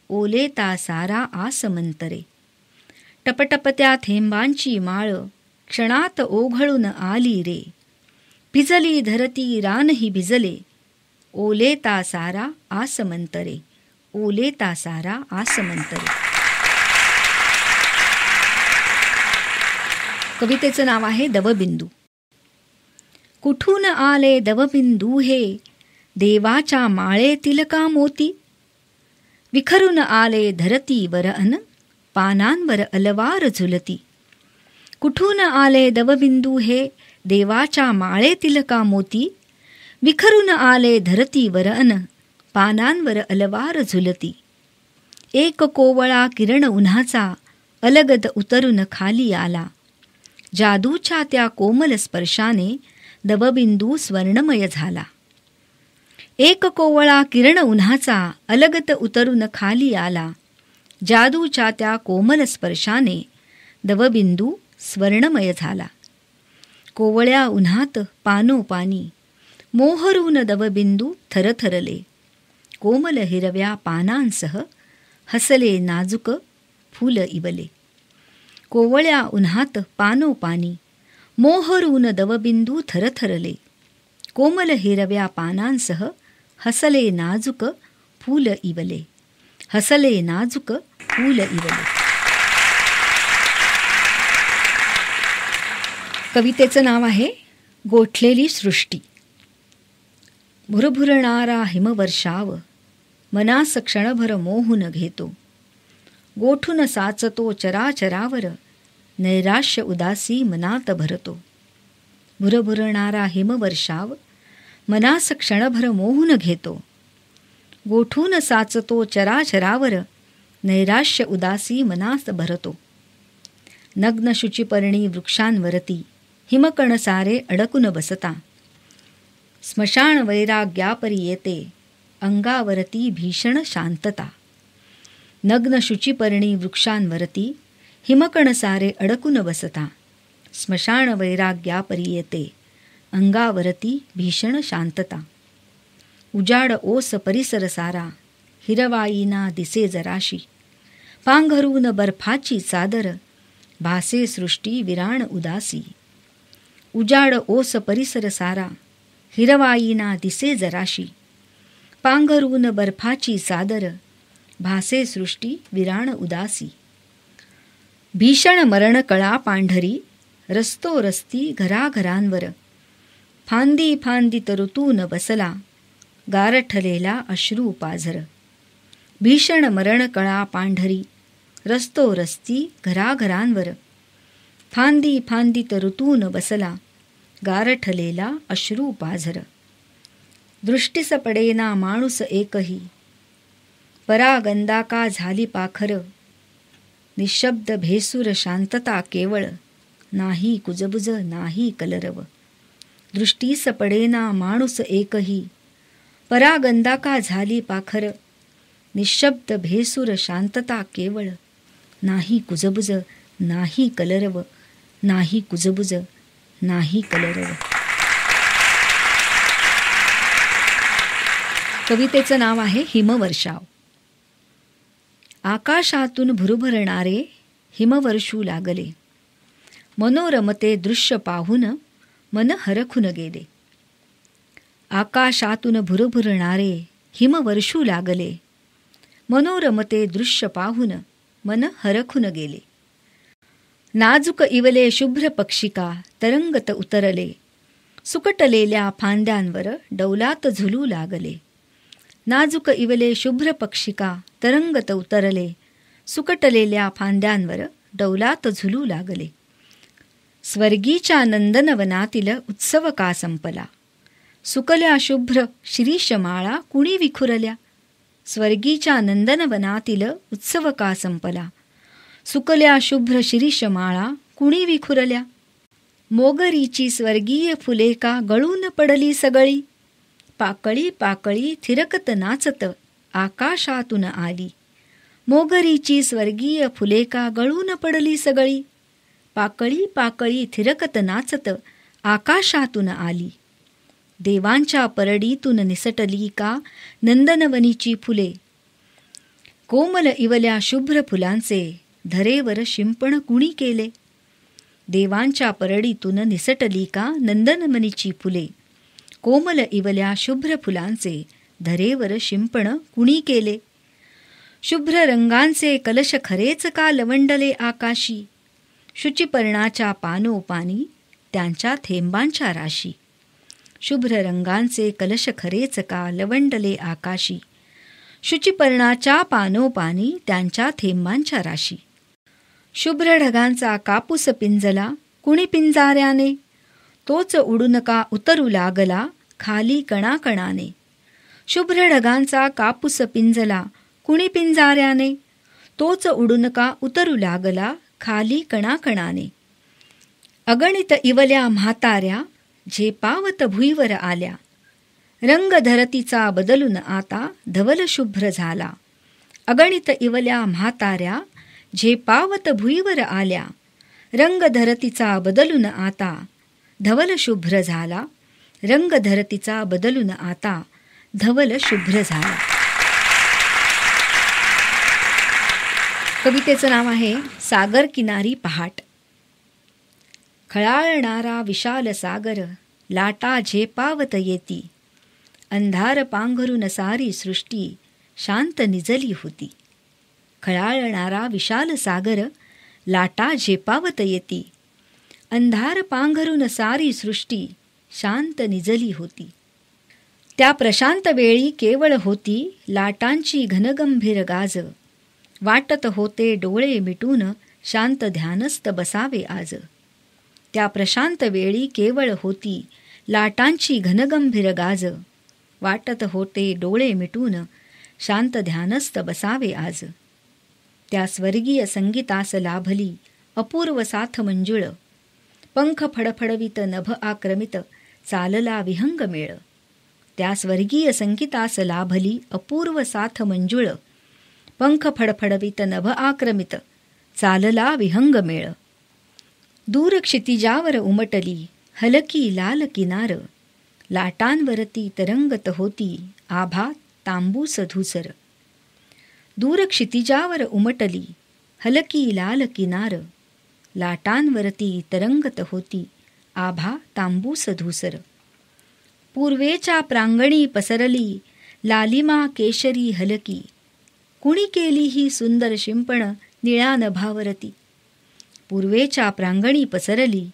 ओलेता सारा आसमंतरे. टपटपत्या थेंबांची माळ, क्षणात ओघळून आली रे. भिजली धरती रानही भिजले, ओलेता सारा आसमंतरे. ओलेता सारा आसमंतरे. कवितेचं नाव आहे दवबिंदू. कुठून आले दवबिंदू हे, देवाच्या माळेतील का मोती. विखरून आले धरतीवर अन, पानांवर अलवार झुलती. कुठून आले दवबिंदू हे, देवाच्या माळेतील का मोती. विखरून आले धरतीवर अन, पानांवर अलवार झुलती. एक कोवळा किरण उन्हाचा, अलगद उतरून खाली आला. जादूच्या त्या कोमल स्पर्शाने, दवबिंदू स्वर्णमय झाला. एक कोवळा किरण उन्हाचा, अलगद उतरून खाली आला. जादूच्या त्या कोमल स्पर्शाने, दवबिंदू स्वर्णमय झाला. कोवळ्या उन्हात पानोपानी, मोहरून दवबिंदू थरथरले. कोमल हिरव्या पानांसह, हसले नाजूक फूल इवले. कोवळ्या उन्हात पानोपानी, मोहरून दवबिंदू थरथरले. कोमल हिरव्या पानांसह, हसले नाजूक फूल इवले. हसले नाजूक फूल इवले. कवितेचं नाव आहे गोठलेली सृष्टी. भुरभुरणारा हिमवर्षाव, मनास क्षणभर मोहून घेतो. गोठून साचतो चराचरावर, नैराश्य उदासी मनात भरतो. भुरभुरणारा हिमवर्षाव, मनास क्षणभर मोहून घेतो. गोठून साचतो चराचरावर, नैराश्य उदासी मनात भरतो. नग्न शुचिपर्णी वृक्षांवरती, हिमकण सारे अडकून बसता. स्मशान वैराग्यापरी येते, अंगावरती भीषण शांतता. नग्न शुचिपर्णी वृक्षांवरती, हिमकण सारे अडकून बसता. स्मशान वैराग्यापरी येते, अंगावरती भीषण शांतता. उजाड ओस परिसर सारा, हिरवाईना दिसे जराशी. पांघरून बर्फाची चादर, भासे सृष्टी विराण उदासी. उजाड ओस परिसर सारा, हिरवाईना दिसे जराशी. पांघरून बर्फाची चादर, भासे सृष्टी विराण उदासी. भीषण मरणकळा पांढरी, रस्तो रस्ती घराघरांवर. फांदी फांदीत ऋतून बसला, गारठलेला अश्रू पाझर. भीषण मरण कळा पांढरी, रस्तो रस्ती घराघरांवर. फांदी फांदीत ऋतून बसला, गारठलेला अश्रू पाझर. दृष्टीस पडेना माणूस एकही, परागंदा का झाली पाखर. निशब्द भेसूर शांतता केवळ, नाही कुजबुज नाही कलरव. दृष्टीस पडेना माणूस एकही, परागंदा का झाली पाखर. निशब्द भेसूर शांतता केवळ, नाही कुजबुज नाही कलरव. नाही कुजबुज नाही कलरव. कवितेचं नाव आहे हिमवर्षाव. आकाशातून भुरभुरणारे हिमवर्षू लागले, मनोरमते दृश्य पाहून मन हरखून गेले. आकाशातून भुरभुरणारे हिमवर्षू लागले, मनोरमते दृश्य पाहून मन हरखून गेले. नाजूक इवले शुभ्र पक्षिका तरंगत उतरले, सुकटलेल्या फांद्यांवर डौलात झुलू लागले. नाजूक इवले शुभ्र पक्षिका तरंगत उतरले, सुकटलेल्या फांद्यांवर डौलात झुलू लागले. स्वर्गीच्या नंदनवनातील उत्सव का संपला, सुकल्या शुभ्र शिरीषमाळा कुणी विखुरल्या. स्वर्गीच्या नंदनवनातील उत्सव का संपला, सुकल्या शुभ्र शिरीषमाळा कुणी विखुरल्या. मोगरीची स्वर्गीय फुले का गळून पडली सगळी, पाकळी पाकळी थिरकत नाचत आकाशातून आली. मोगरीची स्वर्गीय फुले का गळून पडली सगळी, पाकळी पाकळी थिरकत नाचत आकाशातून आली. देवांच्या परडीतून निसटली का नंदनवनीची फुले, कोमल इवल्या शुभ्र फुलांचे धरेवर शिंपण कुणी केले. देवांच्या परडीतून निसटली का नंदनवनीची फुले, कोमल इवल्या शुभ्र फुलांचे धरेवर शिंपण कुणी केले. शुभ्र रंगांचे कलश खरेच का लवंडले आकाशी, शुचिपर्णाच्या पानोपानी त्यांच्या थेंबांच्या राशी. शुभ्र रंगांचे कलश खरेच का लवंडले आकाशी, शुचिपर्णाच्या पानोपानी त्यांच्या थेंबांच्या राशी. शुभ्र ढगांचा कापूस पिंजला कुणी पिंजाऱ्याने, तोच उडून का उतरू लागला खाली कणाकणाने. शुभ्र ढगांचा कापूस पिंजला कुणी पिंजाऱ्याने, तोच उडून का उतरू लागला खाली कणाकणाने. अगणित इवल्या म्हाताऱ्या झेपावत भुईवर आल्या, रंग धरतीचा बदलून आता धवल शुभ्र झाला. अगणित इवल्या म्हाताऱ्या झेपावत भुईवर आल्या, रंग धरतीचा बदलून आता धवल शुभ्र झाला. रंग धरतीचा बदलून आता धवल शुभ्र झाला. कवितेचं नाव आहे सागर किनारी पहाट. खळाळणारा विशाल सागर लाटा झेपावत येती, अंधार पांघरून सारी सृष्टी शांत निजली होती. खळाळणारा विशाल सागर लाटा झेपावत येती, अंधार पांघरून सारी सृष्टी शांत निजली होती. त्या प्रशांत वेळी केवळ होती लाटांची घनगंभीर गाज, वाटत होते डोळे मिटून शांत ध्यानस्थ बसावे आज. त्या प्रशांत वेळी केवळ होती लाटांची घनगंभीर गाज, वाटत होते डोळे मिटून शांत ध्यानस्थ बसावे आज. त्या स्वर्गीय संगीतास लाभली अपूर्व साथ मंजुळ, पंख फडफडवित नभ आक्रमित चालला विहंग मेळ. त्या स्वर्गीय संगीतास लाभली अपूर्व साथ मंजुळ, पंख फडफडवित नभ आक्रमित चालला विहंग मेळ. दूर क्षितिजावर उमटली हलकी लाल किनार, लाटांवरती तरंगत होती आभा तांबूस धूसर. दूर क्षितिजावर उमटली हलकी लाल किनार, लाटांवरती तरंगत होती आभा तांबूस धूसर. पूर्वेच्या प्रांगणी पसरली लालिमा केशरी हलकी, कुणी केली ही सुंदर शिंपण निळ्या नभावरती. पूर्वेच्या प्रांगणी पसरली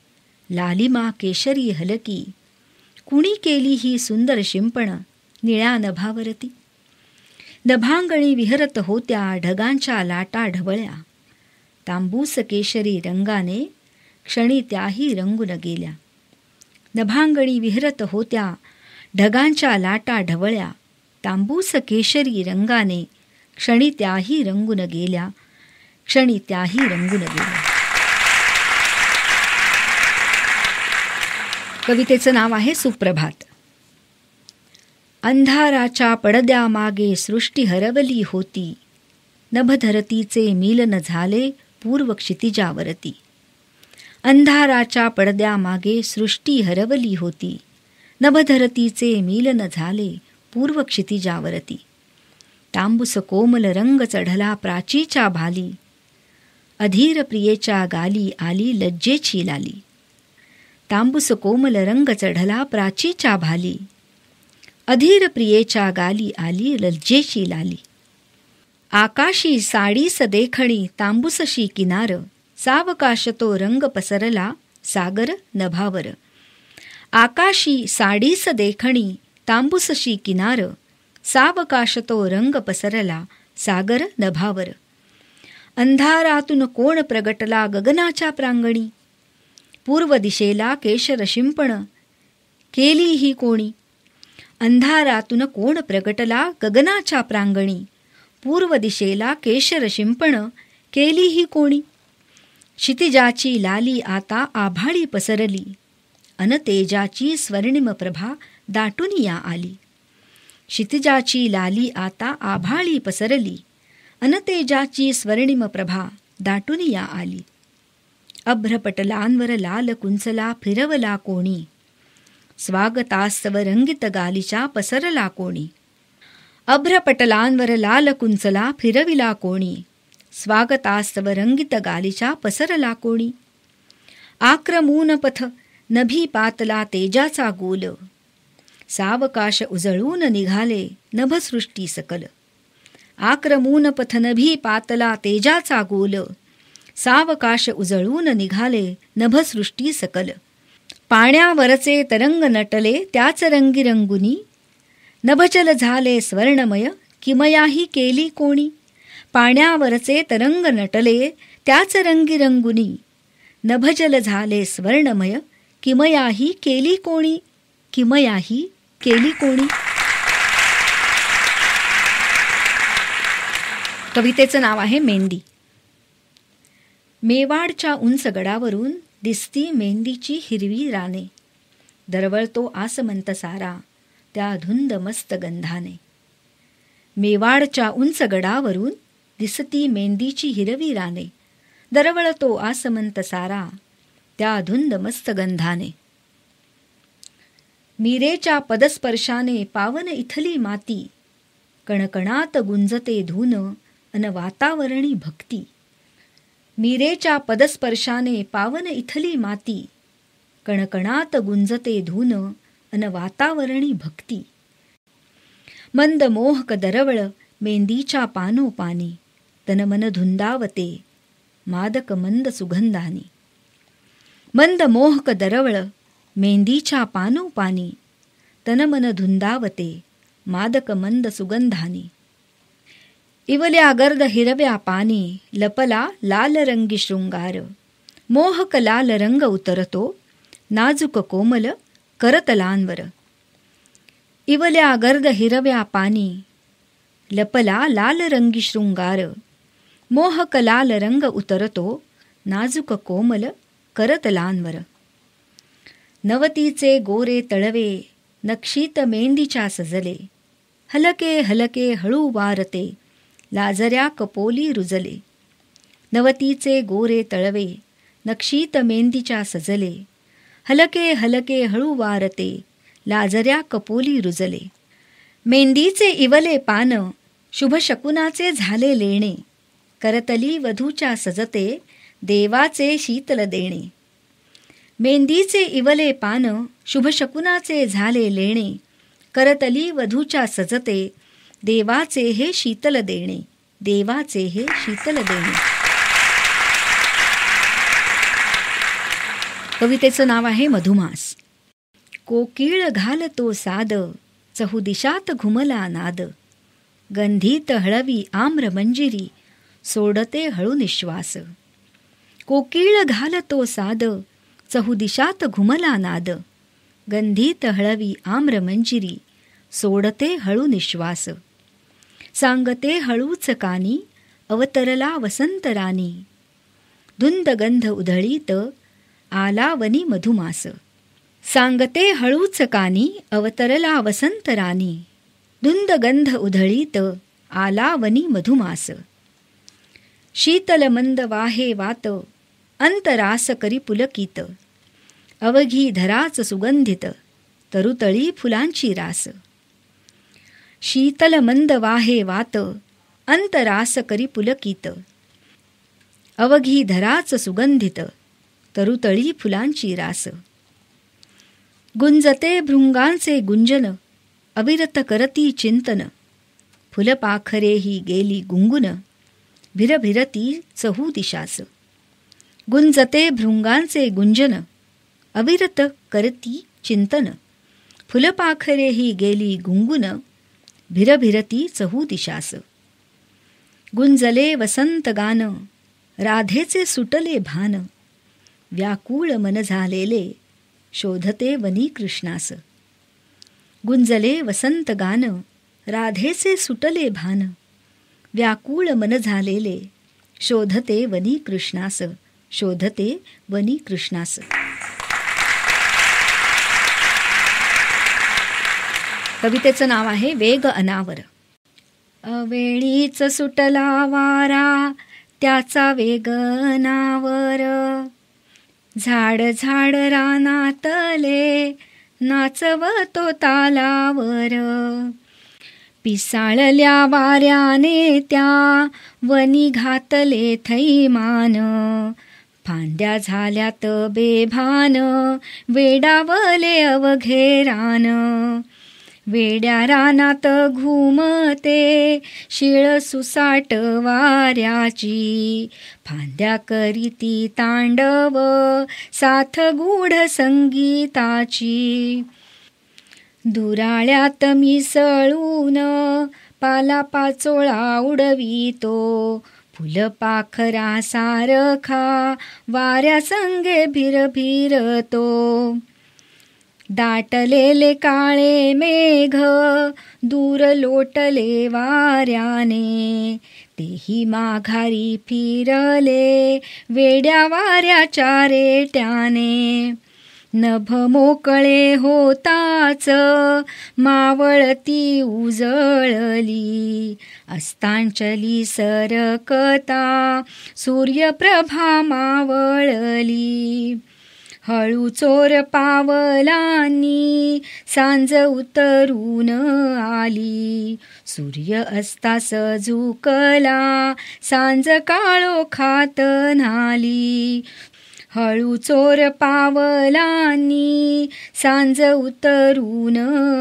लालिमा केशरी हलकी, कुणी केली ही सुंदर शिंपण निळ्या नभावरती. नभांगणी विहरत होत्या ढगांच्या लाटा ढवळ्या. तांबूस केशरी रंगाने क्षणी त्याही रंगून गेल्या. नभांगणी विहरत होत्या ढगांच्या लाटा ढवळ्या. तांबूस केशरी रंगाने क्षणी त्याही रंगून गेल्या. क्षणी त्याही रंगून गेल्या. कवितेचं नाव आहे सुप्रभात. अंधाराच्या पडद्यामागे सृष्टी हरवली होती. नभधरतीचे मिलन झाले पूर्व क्षितिजावरती. अंधाराच्या पडद्यामागे सृष्टी हरवली होती. नभधरतीचे मिलन झाले पूर्व क्षितिजावरती. तांबूस कोमल रंग चढला प्राचीच्या भाली. अधीर प्रियेच्या गाली आली लज्जेची लाली. तांबूस कोमल रंग चढला प्राचीच्या भाली. अधीर प्रियेच्या गाली आली लज्जेची लाली. आकाशी साडीस देखणी तांबूसशी किनार. सावकाश तो रंग पसरला सागर नभावर. आकाशी साडीस देखणी तांबूसशी किनार. सावकाश तो रंग पसरला सागर नभावर. अंधारातून कोण प्रगटला गगनाच्या प्रांगणी. पूर्व दिशेला केशर शिंपण केली ही कोणी. अंधारातून कोण प्रगटला गगनाच्या प्रांगणी. पूर्व दिशेला केशर शिंपण केली ही कोणी. क्षितिजाची लाली आता आभाळी पसरली. अन तेजाची स्वर्णिम प्रभा दाटून या आली. क्षितिजाची लाली आता आभाळी पसरली. अन तेजाची स्वर्णिम प्रभा दाटून या आली. अभ्रपटलांवर लाल कुंचला फिरवला कोणी. स्वागतास्तव रंगित गालीच्या पसरला कोणी. अभ्रपटलांवर लाल कुंचला फिरविला कोणी. स्वागतास्तव रंगित गालीच्या पसरला कोणी. आक्रमून पथ नभी पातला तेजाचा गोल. सावकाश उजळून निघाले नभसृष्टी सकल. आक्रमून पथ नभी पातला तेजाचा गोल. सावकाश उजळून निघाले नभसृष्टी सकल. पाण्यावरचे तरंग नटले त्याच रंगी रंगुनी. नभचल झाले स्वर्णमय किमयाही केली कोणी. पाण्यावरचे तरंग नटले त्याच रंगी रंगुनी. नभजल झाले स्वर्णमय किमयाही केली कोणी. किमयाही केली कोणी. कवितेचं नाव आहे मेंदी. मेवाडच्या उंच गडावरून दिसती मेंदीची हिरवी राने. दरवळतो आसमंत सारा त्या धुंद मस्त गंधाने. मेवाडच्या उंच गडावरून दिसती मेंदीची हिरवी राने. दरवळतो आसमंत सारा त्या धुंद मस्त गंधाने. मीरेच्या पदस्पर्शाने पावन इथली माती. कणकणात गुंजते धून अन वातावरणी भक्ती. मीरेच्या पदस्पर्शाने पावन इथली माती. कणकणात गुंजते धून अन वातावरणी भक्ती. मंद मोहक दरवळ मेंदीच्या पानोपानी. तनमन धुंदावते मादक मंद सुगंधानी. मंद मोहक दरवळ मेंदीच्या पानोपानी. तनमन धुंदावते मादक मंद सुगंधानी. इवल्या गर्द हिरव्या पानी लपला लाल रंगी शृंगार. मोहक लाल रंग उतरतो नाजूक कोमल करतलांवर. इवल्या गर्द हिरव्या पानी लपला लाल रंगी शृंगार. मोहक लाल रंग उतरतो नाजूक कोमल करतलांवर. नवतीचे गोरे तळवे नक्षीत मेंदीच्या सजले. हलके हलके हळू वारते लाजऱ्या कपोली रुजले. नवतीचे गोरे तळवे नक्षीत मेंदीच्या सजले. हलके हलके हळू वारते लाजऱ्या कपोली रुजले. मेंदीचे इवले पान शुभ शकुनाचे झाले लेणे. करतली वधूच्या सजते देवाचे शीतल देणे. मेंदीचे इवले पान शुभ शकुनाचे झाले लेणे. करतली वधूच्या सजते देवाचे हे शीतल देणे. देवाचे हे शीतल देणे. कवितेचं नाव आहे मधुमास. कोकिळ घालतो साद चहुदिशात घुमला नाद. गंधीत हळवी आम्र मंजिरी, सोडते हळू निश्वास. कोकिळ घालतो साद, चहुदिशात घुमला नाद. गंधीत हळवी आम्र मंजिरी, सोडते हळू निश्वास. सांगते हळूच कानी, अवतरला वसंत रानी. धुंद गंध उधळीत, आला वनी मधुमास. सांगते हळूच कानी, अवतरला वसंत रानी. धुंद गंध उधळीत, आला वनी मधुमास. शीतल मंद वाहे वात, अंतरास करी पुलकित. अवघी धराच सुगंधित, तरुतळी फुलांची रास. शीतल मंद वाहे वात, अंतरास करी पुलकित. अवघी धराच सुगंधित, तरुतळी फुलांची रास. गुंजते भृंगांचे गुंजन, अविरत करती चिंतन. फुलपाखरे ही गेली गुंगुन, भिरभिरती चहू दिशास. गुंजते भृंगांचे गुंजन, अविरत करती चिंतन. फुलपाखरे ही गेली गुंगुन, भिरभिरती चहू दिशास. गुंजले वसंत गान, राधेचे सुटले भान. व्याकुळ मन झालेले, शोधते वनी कृष्णास. गुंजले वसंत गान, राधेचे सुटले भान. व्याकुळ मन झालेले, शोधते वनी कृष्णास. शोधते वनी कृष्णास. कवितेचं नाव आहे वेग अनावर. अवेळीच सुटला वारा, त्याचा वेग अनावर. झाड झाड रानातले, नाचवतो तालावर. पिसाळल्या वाऱ्याने त्या, वनी घातले थैमान. फांद्या झाल्यात बेभान, वेडावले अवघे रान. वेड्या रानात घुमते, शिळ सुसाट वाऱ्याची. फांद्या करीती तांडव, साथ गूढ संगीताची. दुराळ्यात मिसळून, पालापाचोळा उडवितो. फुलपाखरा सारखा, वाऱ्यासंगे भिरभिरतो. दाटलेले काळे मेघ, दूर लोटले वाऱ्याने. तेही माघारी फिरले, वेड्या वाऱ्याच्या रेट्याने. नभ मोकळे होताच, मावळती उजळली. अस्तांचली सरकता, सूर्यप्रभा मावळली. हळू चोर पावलांनी, सांज उतरून आली. सूर्य अस्तास झुकला, सांज काळोखात न्हाली. हळू चोर पावलांनी, सांज उतरून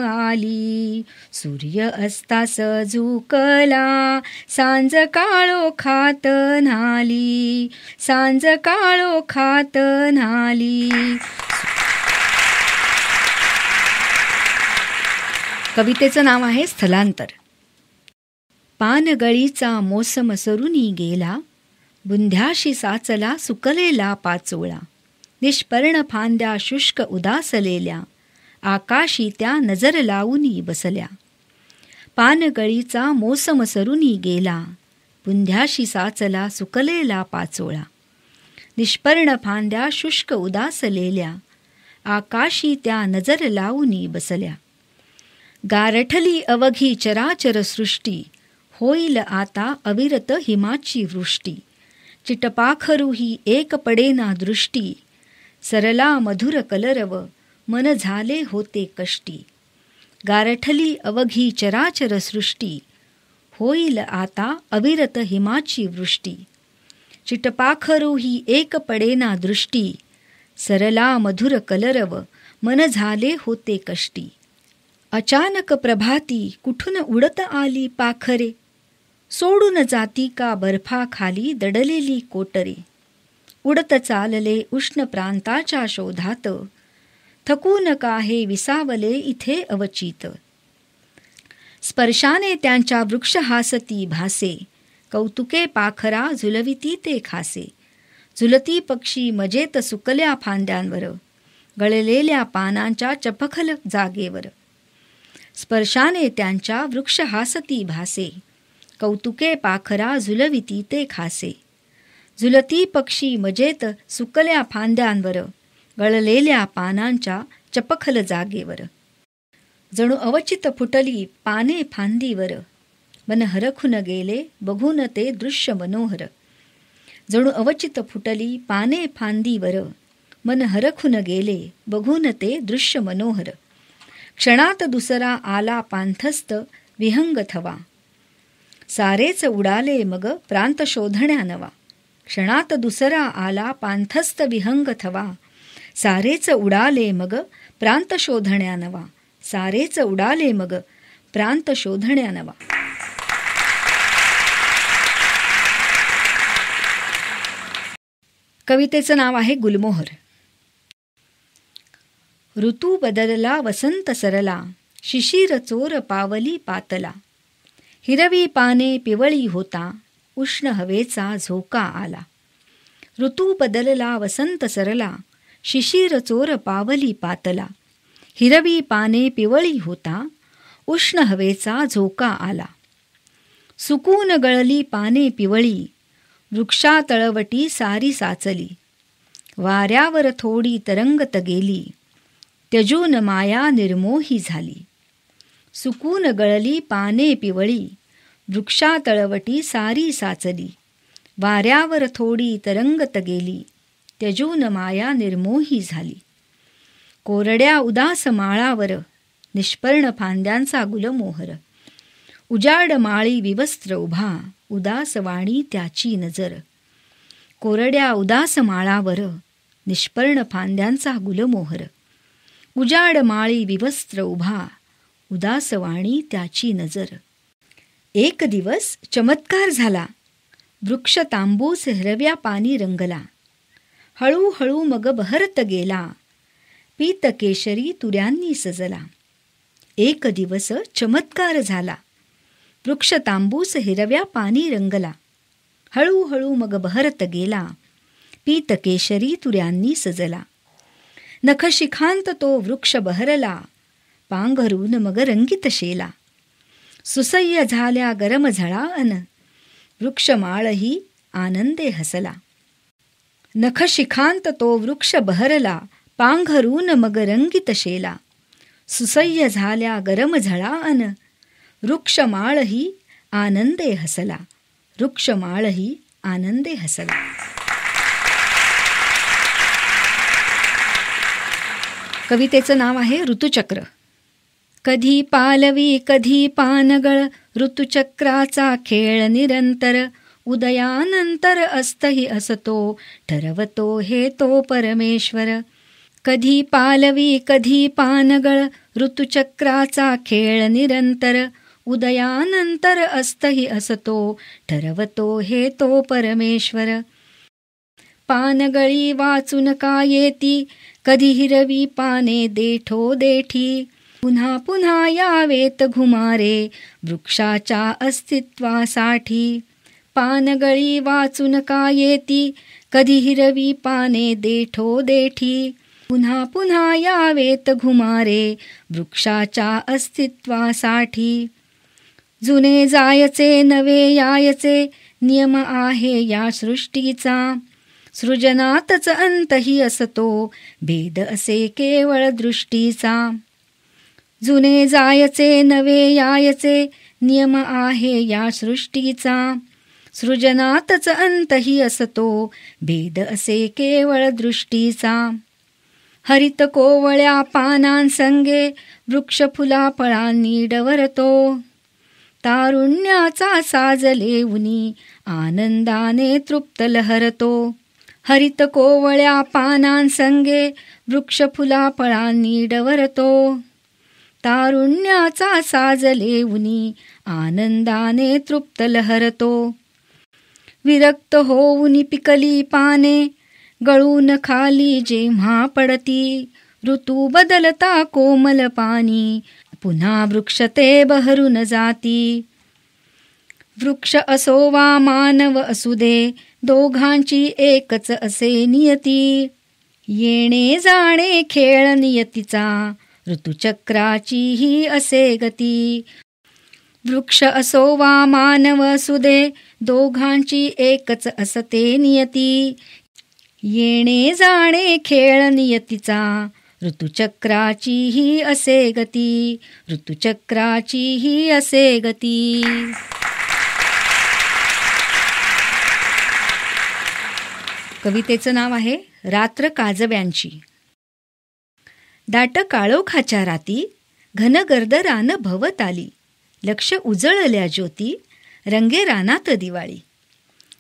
आली. सूर्य अस्तास झुकला, सांज काळोखात न्हाली. सांज काळोखात न्हाली. कवितेचं नाव आहे स्थलांतर. पानगळीचा मोसम सरुनी गेला, बुंध्याशी साचला सुकलेला पाचोळा. निष्पर्ण फांद्या शुष्क उदासलेल्या, आकाशी त्या नजर लावूनी बसल्या. पानगळीचा मोसम सरुनी गेला, बुंध्याशी साचला सुकलेला पाचोळा. निष्पर्ण फांद्या शुष्क उदासलेल्या, आकाशी त्या नजर लावूनी बसल्या. गारठली अवघी चराचर सृष्टी, होईल आता अविरत हिमाची वृष्टी. चिटपाखरूही एक पडेना दृष्टी, सरला मधुर कलरव, मन झाले होते कष्टी. गारठली अवघी चराचर सृष्टी, होईल आता अविरत हिमाची वृष्टी. चिटपाखरूही एक पडेना दृष्टी, सरला मधुर कलरव, मन झाले होते कष्टी. अचानक प्रभाती कुठून उडत आली पाखरे, सोडून जाती का बर्फाखाली दडलेली कोटरे. उडत चालले उष्ण प्रांताच्या शोधात, थकून काहे विसावले इथे अवचित. स्पर्शाने त्यांच्या वृक्ष हासती भासे, कौतुके पाखरा झुलविती ते खासे. झुलती पक्षी मजेत सुकल्या फांद्यांवर, गळलेल्या पानांच्या चपखल जागेवर. स्पर्शाने त्यांच्या वृक्ष हासती भासे, कौतुके पाखरा झुलविती ते खासे. झुलती पक्षी मजेत सुकल्या फांद्यांवर, गळलेल्या पानांच्या चपखल जागेवर. जणू अवचित फुटली पाने फांदीवर, मन हरखून गेले बघून ते दृश्य मनोहर. जणू अवचित फुटली पाने फांदीवर, मन हरखून गेले बघून ते दृश्य मनोहर. क्षणात दुसरा आला पांथस्त विहंग थवा, सारेच उडाले मग प्रांत शोधण्या नवा. क्षणात दुसरा आला पांथस्त विहंग थवा, सारेच उडाले मग प्रांत शोधण्या नवा. सारेच उडाले मग प्रांत शोधण्या नवा. कवितेचं नाव आहे गुलमोहर. ऋतू बदलला वसंत सरला, शिशिर चोर पावली पातला. हिरवी पाने पिवळी होता, उष्ण हवेचा झोका आला. ऋतू बदलला वसंत सरला, शिशिर चोर पावली पातला. हिरवी पाने पिवळी होता, उष्ण हवेचा झोका आला. सुकून गळली पाने पिवळी, वृक्षातळवटी सारी साचली. वाऱ्यावर थोडी तरंगत गेली, त्यजून माया निर्मोही झाली. सुकून गळली पाने पिवळी, वृक्षातळवटी सारी साचली. वाऱ्यावर थोडी तरंगत गेली, त्यजून माया निर्मोही झाली. कोरड्या उदास माळावर, निष्पर्ण फांद्यांचा गुलमोहर. उजाड माळी विवस्त्र उभा, उदास वाणी त्याची नजर. कोरड्या उदास माळावर, निष्पर्ण फांद्यांचा गुलमोहर. उजाड माळी विवस्त्र उभा, उदास वाणी त्याची नजर. एक दिवस चमत्कार झाला, वृक्ष तांबूस हिरव्या पानी रंगला. हळूहळू मग बहरत गेला, पीत केशरी तुऱ्यांनी सजला. एक दिवस चमत्कार झाला, वृक्ष तांबूस हिरव्या पानी रंगला. हळूहळू मग बहरत गेला, पीत केशरी तुऱ्यांनी सजला. नखशिखांत तो वृक्ष बहरला, पांघरून मग रंगीत शेला. सुसह्य झाल्या गरम झळा अन, वृक्षमाळही आनंदे हसला. नखशिखांत तो वृक्ष बहरला, पांघरून मग रंगीत शेला. सुसह्य झाल्या गरम झळा अन, वृक्षमाळही आनंदे हसला. वृक्षमाळही आनंदे हसला. कवितेचं नाव आहे ऋतुचक्र. कधी पालवी कधी पानगळ, ऋतुचक्राचा खेळ निरंतर. उदयानंतर अस्तही असतो, ठरवतो हे तो परमेश्वर. कधी पालवी कधी पानगळ, ऋतुचक्राचा खेळ निरंतर. उदयानंतर अस्तही असतो, ठरवतो हे तो परमेश्वर. पानगळी वाचून का येती, कधी हिरवी पाने देठो देठी. पुन्हा पुन्हा यावेत घुमारे, वृक्षाच्या अस्तित्वासाठी. पानगळी वाचून का येती, कधी हिरवी पाने देठो देठी. पुन्हा पुन्हा यावेत घुमारे, वृक्षाच्या अस्तित्वासाठी. जुने जायचे नवे यायचे, नियम आहे या सृष्टीचा. सृजनातच अंतही असतो, भेद असे केवळ दृष्टीचा. जुने जायचे नवे यायचे, नियम आहे या सृष्टीचा. सृजनातच अंतही असतो, भेद असे केवळ दृष्टीचा. हरित कोवळ्या पानांसंगे, वृक्ष फुला फळांनी डवरतो. तारुण्याचा साज लेऊनी, आनंदाने तृप्त लहरतो. हरित कोवळ्या पानांसंगे, वृक्ष फुला फळांनी डवरतो. तारुण्याचा साज लेऊनी, आनंदाने तृप्त लहरतो. विरक्त होऊन पिकली पाने, गळून खाली जेव्हा पडती. ऋतू बदलता कोमल पानी, पुन्हा वृक्ष ते बहरून जाती. वृक्ष असो वा मानव असू दे, दोघांची एकच असे नियती. येणे जाणे खेळ नियतीचा, ऋतुचक्राची ही असे गती. वृक्ष असो वा मानव असू दे, दोघांची एकच असते नियती. येणे जाणे खेळ नियतीचा, ऋतुचक्राची ही असे गती. ऋतुचक्राची ही असे गती. कवितेचं नाव आहे रात्र काजव्यांची. दाट काळोखाच्या राती, घनगर्द रान भवत आली. लक्ष उजळल्या ज्योती, रंगे रानात दिवाळी.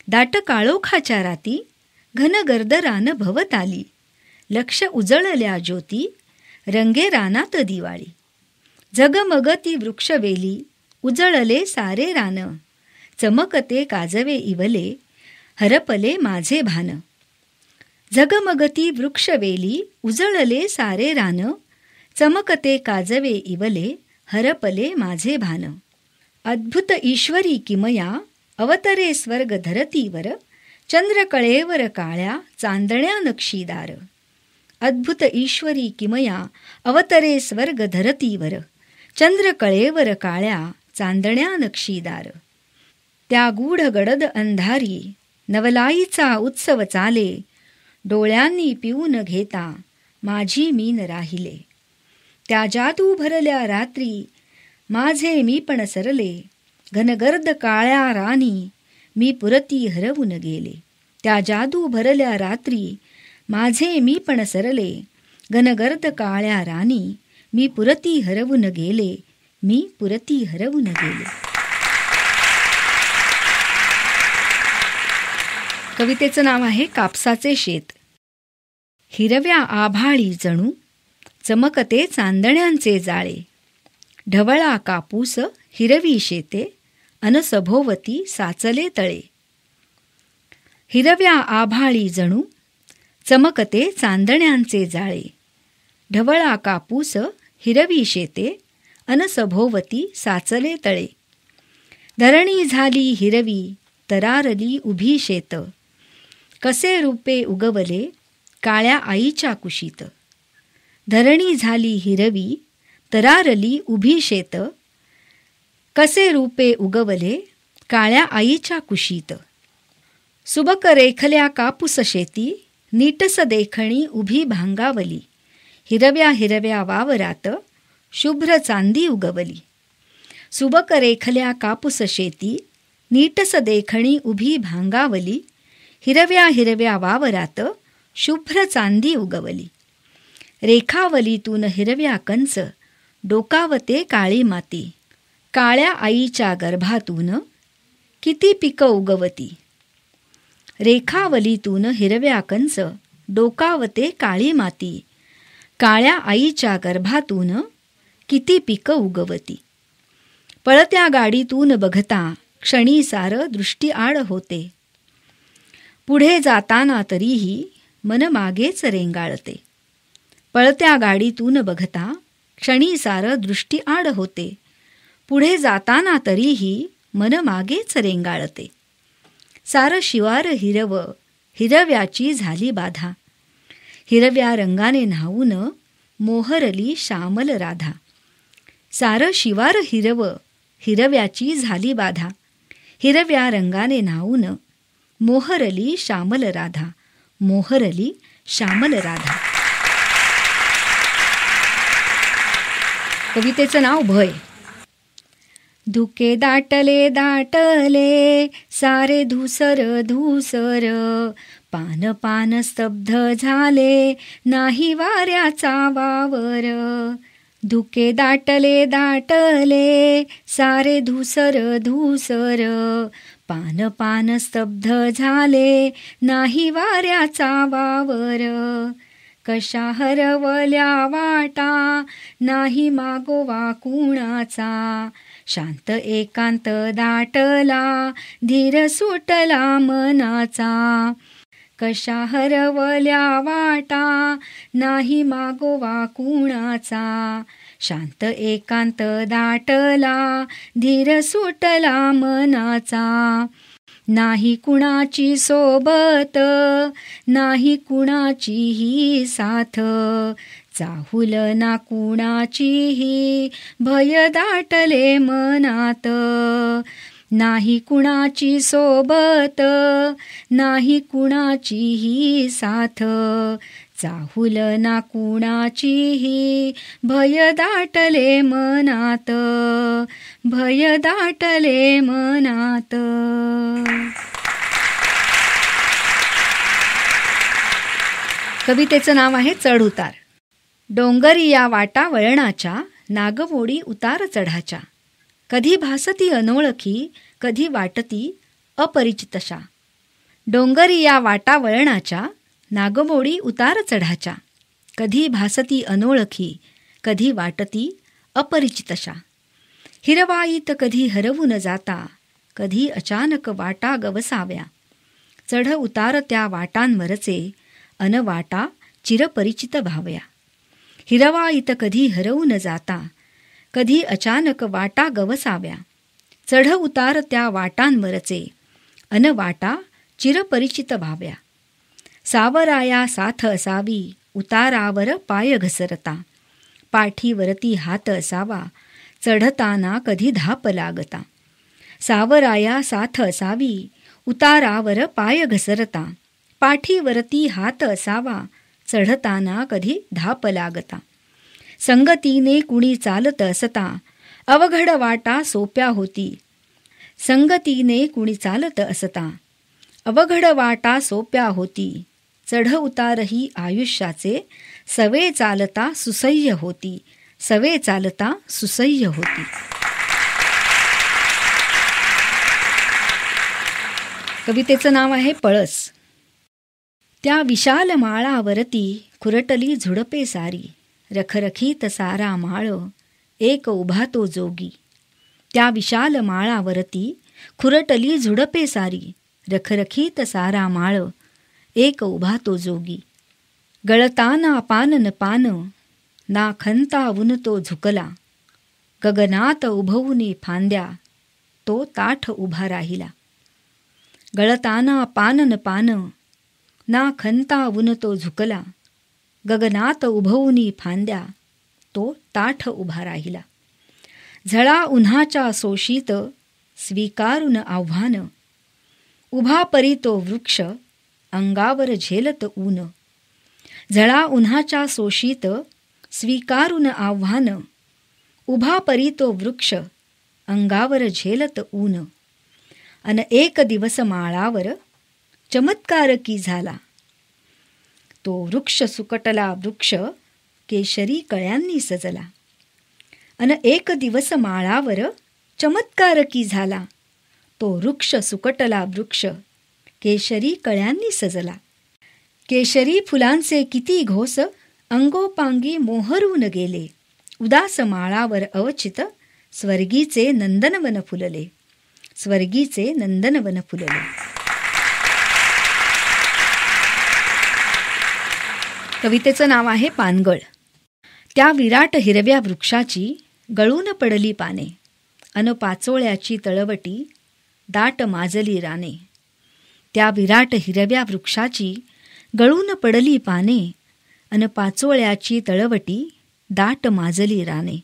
दाट काळोखाच्या राती, घनगर्द रान भवत आली. लक्ष उजळल्या ज्योती, रंगे रानात दिवाळी. झगमगती वृक्षवेली, उजळले सारे रान. चमकते काजवे इवले, हरपले माझे भान. झगमगती वृक्षवेली, उजळले सारे रान. चमकते काजवे इवले, हरपले माझे भान. अद्भुत ईश्वरी किमया, अवतरे स्वर्ग धरतीवर. चंद्रकळेवर काळ्या, चांदण्या नक्षीदार. अद्भुत ईश्वरी किमया, अवतरे स्वर्ग धरतीवर. चंद्रकळेवर काळ्या, चांदण्या नक्षीदार. त्या गूढ गडद अंधारी, नवलाईचा उत्सव चाले. डोळ्यांनी पिऊन घेता, माझी मीन राहिले. त्या जादू भरल्या रात्री, माझे मी पण सरले. घनगर्द काळ्या रानी, मी पुरती हरवून गेले. त्या जादू भरल्या रात्री, माझे मी पण सरले. घनगर्द काळ्या रानी, मी पुरती हरवून गेले. मी पुरती हरवून गेले. कवितेचं नाव आहे कापसाचे शेत. हिरव्या आभाळी जणू, चमकते चांदण्यांचे जाळे. ढवळा कापूस हिरवी शेते, अन सभोवती साचले तळे. हिरव्या आभाळी जणू, चमकते चांदण्यांचे जाळे. ढवळा कापूस हिरवी शेते, अन सभोवती साचले तळे. धरणी झाली हिरवी, तरारली उभी शेत. कसे रूपे उगवले, काळ्या आईच्या कुशीत. धरणी झाली हिरवी, तरारली उभी शेत. कसे रूपे उगवले, काळ्या आईच्या कुशीत. सुबक रेखल्या कापूस शेती, नीटस देखणी उभी भांगावली. हिरव्या हिरव्या वावरात, शुभ्र चांदी उगवली. सुबक रेखल्या कापूस शेती, नीटस देखणी उभी भांगावली. हिरव्या हिरव्या वावरात, शुभ्र चांदी उगवली. रेखावलीतून हिरव्या कंच, डोकावते काळी माती. काळ्या आईच्या गर्भातून, किती पिकं उगवती. रेखावलीतून हिरव्या कंच, डोकावते काळी माती. काळ्या आईच्या गर्भातून, किती पिकं उगवती. पळत्या गाडीतून बघता, क्षणी सार दृष्टी आड होते. पुढे जाताना तरीही, मन मागेच रेंगाळते. पळत्या गाडीतून बघता, क्षणी सार दृष्टी आड होते. पुढे जाताना तरीही, मन मागेच रेंगाळते. सार शिवार हिरव, हिरव्याची झाली बाधा. हिरव्या रंगाने न्हावून, मोहरली श्यामल राधा. सार शिवार हिरव, हिरव्याची झाली बाधा. हिरव्या रंगाने न्हावून, मोहरली श्यामल राधा. मोहरली श्यामल राधा. कवितेचं नाव भय. धुके दाटले दाटले, सारे धूसर धूसर. पान पान स्तब्ध झाले, नाही वाऱ्याचा वावर. धुके दाटले दाटले, सारे धूसर धूसर. पान पान स्तब्ध झाले, नाही वाऱ्याचा वावर. कशा हरवल्या वाटा, नाही मागोवा कुणाचा. शांत एकांत दाटला, धीर सुटला मनाचा. कशा हरवल्या वाटा, नाही मागोवा कुणाचा. शांत एकांत दाटला, धीर सुटला मनाचा. नाही कुणाची सोबत, नाही कुणाचीही साथ, चाहुल ना कुणाचीही, भय दाटले मनात. नाही कुणाची सोबत, नाही कुणाचीही साथ, चाहुल ना कुणाचीही, भय दाटले मनात, भय दाटले मनात. कवितेचं नाव आहे चढउतार. डोंगरी या वाटा वळणाच्या, नागमोडी उतार चढाच्या. कधी भासती अनोळखी, कधी वाटती अपरिचितशा. डोंगरी या वाटा वळणाच्या, नागमोडी उतार चढाच्या. कधी भासती अनोळखी, कधी वाटती अपरिचितशा. हिरवाईत कधी हरवून जाता, कधी अचानक वाटा गवसाव्या. चढ उतार त्या वाटांवरचे, अन वाटा चिरपरिचित भाव्या. हिरवाईत कधी हरवून जाता, कधी अचानक वाटा गवसाव्या. चढ उतार त्या वाटांवरचे, अन वाटा चिरपरिचित भाव्या. सावराया साथ असावी, उतारावर पाय घसरता. पाठीवरती हात असावा, चढताना कधी धाप लागता. सावराया साथ असावी, उतारावर पाय घसरता. पाठीवरती हात असावा, चढताना कधी धाप लागता. संगतीने कुणी चालत असता, अवघड वाटा सोप्या होती. संगतीने कुणी चालत असता, अवघड वाटा सोप्या होती. चढ उतारही आयुष्याचे, सवे चालता सुसह्य होती. सवे चालता सुसह्य होती. कवितेचं नाव आहे पळस. त्या विशाल माळावरती, खुरटली झुडपे सारी. रखरखीत सारा माळ, एक उभा तो जोगी. त्या विशाल माळावरती, खुरटली झुडपे सारी. रखरखीत सारा माळ, एक उभा तो जोगी. गळताना पान न पान, ना खंतावून तो झुकला. गगनात उभवुनी फांद्या, तो ताठ उभा राहिला. गळताना पान न पान, ना खंतावून तो झुकला. गगनात उभवुनी फांद्या, तो ताठ उभा राहिला. झळा उन्हाच्या सोशीत, स्वीकारून आव्हान. उभा परी तो वृक्ष, अंगावर झेलत ऊन. झळा उन्हाच्या सोशीत, स्वीकारून आव्हान. उभा परी तो वृक्ष, अंगावर झेलत ऊन. अन एक दिवस माळावर, चमत्कार की झाला. तो वृक्ष सुकटला वृक्ष, केशरी कळ्यांनी सजला. अन एक दिवस माळावर, चमत्कार की झाला. तो वृक्ष सुकटला वृक्ष, केशरी कळ्यांनी सजला. केशरी फुलांचे किती घोस, अंगोपांगी मोहरून गेले. उदास माळावर अवचित, स्वर्गीचे नंदनवन फुलले. स्वर्गीचे नंदनवन फुलले. कवितेचं नाव आहे पानगळ. त्या विराट हिरव्या वृक्षाची, गळून पडली पाने. अन पाचोळ्याची तळवटी, दाट माजली राने. त्या विराट हिरव्या वृक्षाची, गळून पडली पाने. अन पाचोळ्याची तळवटी, दाट माजली राने.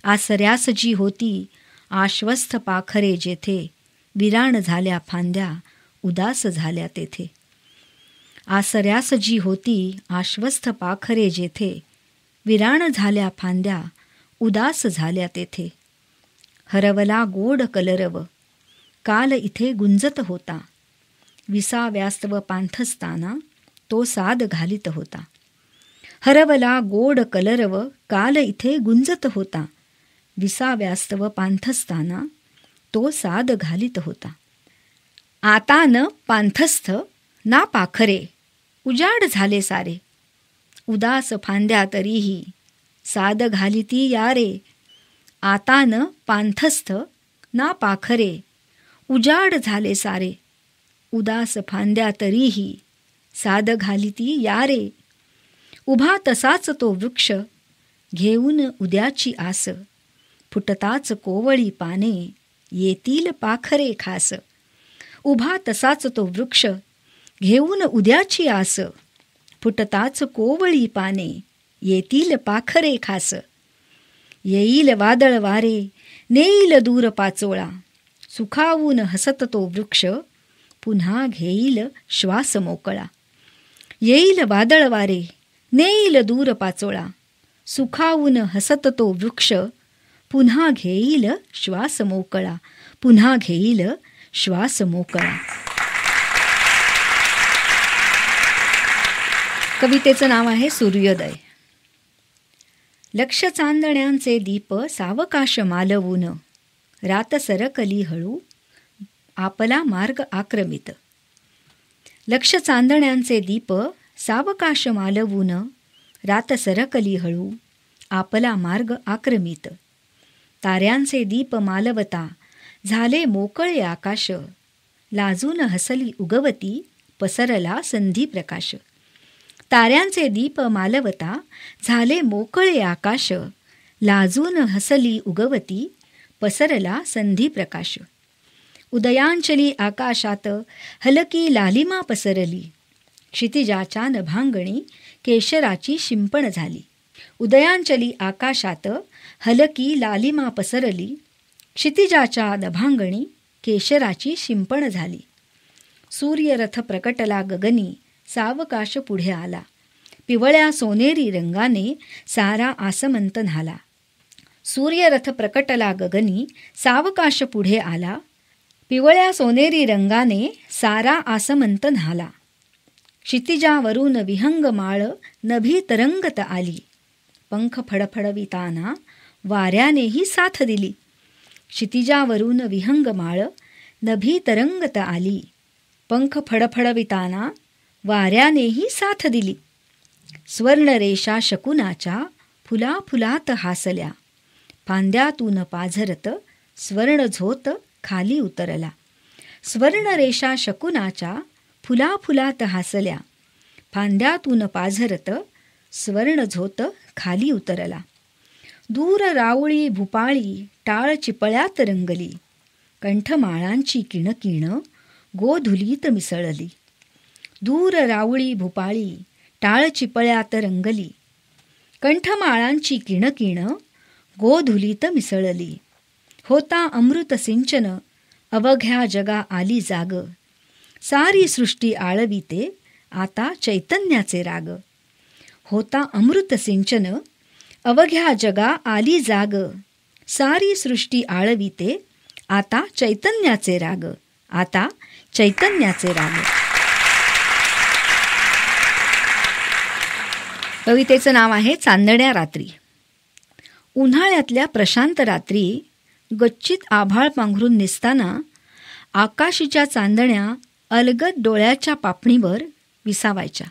आसऱ्यास जी होती, आश्वस्थ पाखरे जेथे. विराण झाल्या फांद्या, उदास झाल्या तेथे. आसऱ्यास जी होती, आश्वस्थ पाखरे जेथे. विराण झाल्या फांद्या, उदास झाल्या तेथे. हरवला गोड कलरव, काल इथे गुंजत होता. विसाव्यास्तव पांथस्ताना, तो साद घालित होता. हरवला गोड कलरव, काल इथे गुंजत होता. विसाव्यास्तव पांथस्ताना, तो साद घालित होता. आता न पांथस्थ ना पाखरे, उजाड झाले सारे. उदास फांद्या तरीही, साद घालिती यारे. आता न पांथस्थ ना पाखरे, उजाड झाले सारे. उदास फांद्या तरीही, साद घालिती यारे. उभा तसाच तो वृक्ष, घेऊन उद्याची आस, फुटताच कोवळी पाने, येतील पाखरे खास. उभा तसाच तो वृक्ष, घेऊन उद्याची आस, फुटताच कोवळी पाने, येतील पाखरे खास. येईल वादळ वारे, नेईल दूर पाचोळा, सुखावून हसत तो वृक्ष, पुन्हा घेईल श्वास मोकळा. येईल वादळ वारे, नेईल दूर पाचोळा, सुखावून हसत तो वृक्ष, पुन्हा घेईल श्वास मोकळा, पुन्हा घेईल श्वास मोकळा. कवितेचं नाव आहे सूर्योदय. लक्ष चांदण्यांचे दीप सावकाश मालवून, रात सरकली हळू आपला मार्ग आक्रमित. लक्ष चांदण्यांचे दीप सावकाश मालवून, रात सरकली हळू आपला मार्ग आक्रमित. ताऱ्यांचे दीप मालवता झाले मोकळे आकाश, लाजून हसली उगवती पसरला संधी प्रकाश. ताऱ्यांचे दीप मालवता झाले मोकळे आकाश, लाजून हसली उगवती पसरला संधी प्रकाश. उदयांचली आकाशात हलकी लालिमा पसरली, क्षितिजाच्या नभांगणी केशराची शिंपण झाली. उदयांचली आकाशात हलकी लालिमा पसरली, क्षितिजाच्या नभांगणी केशराची शिंपण झाली. सूर्यरथ प्रकटला गगनी, सावकाश पुढे आला, पिवळ्या सोनेरी रंगाने सारा आसमंत न्हाला. सूर्यरथ प्रकटला गगनी, सावकाश पुढे आला, पिवळ्या सोनेरी रंगाने सारा आसमंत न्हाला. क्षितिजावरून विहंग माळ नभी तरंगत आली, पंख फडफडविताना वाऱ्यानेही साथ दिली. क्षितिजावरून विहंग माळ नभी तरंगत आली, पंख फडफडविताना वाऱ्यानेही साथ दिली. स्वर्णरेषा शकुनाच्या फुला फुलात हासल्या, फांद्यातून पाझरत स्वर्ण झोत खाली उतरला. स्वर्णरेषा शकुनाच्या फुला फुलात हासल्या, फांद्यातून पाझरत स्वर्ण झोत खाली उतरला. दूर राऊळी भुपाळी टाळ चिपळ्यात रंगली, कंठमाळांची किणकिण गोधुलीत मिसळली. दूर राऊळी भुपाळी टाळ चिपळ्यात रंगली, कंठमाळांची किणकिण गोधुलीत मिसळली. होता अमृत सिंचन अवघ्या जगा आली जाग, सारी सृष्टी आळविते आता चैतन्याचे राग. होता अमृत सिंचन अवघ्या जगा आली जाग, सारी सृष्टी आळविते आता चैतन्याचे राग, आता चैतन्याचे राग. कवितेचं नाव आहे चांदण्या रात्री. उन्हाळ्यातल्या प्रशांत रात्री गच्चीत आभाळ पांघरून निसताना आकाशीच्या चांदण्या अलगद डोळ्याच्या पापणीवर विसावायच्या.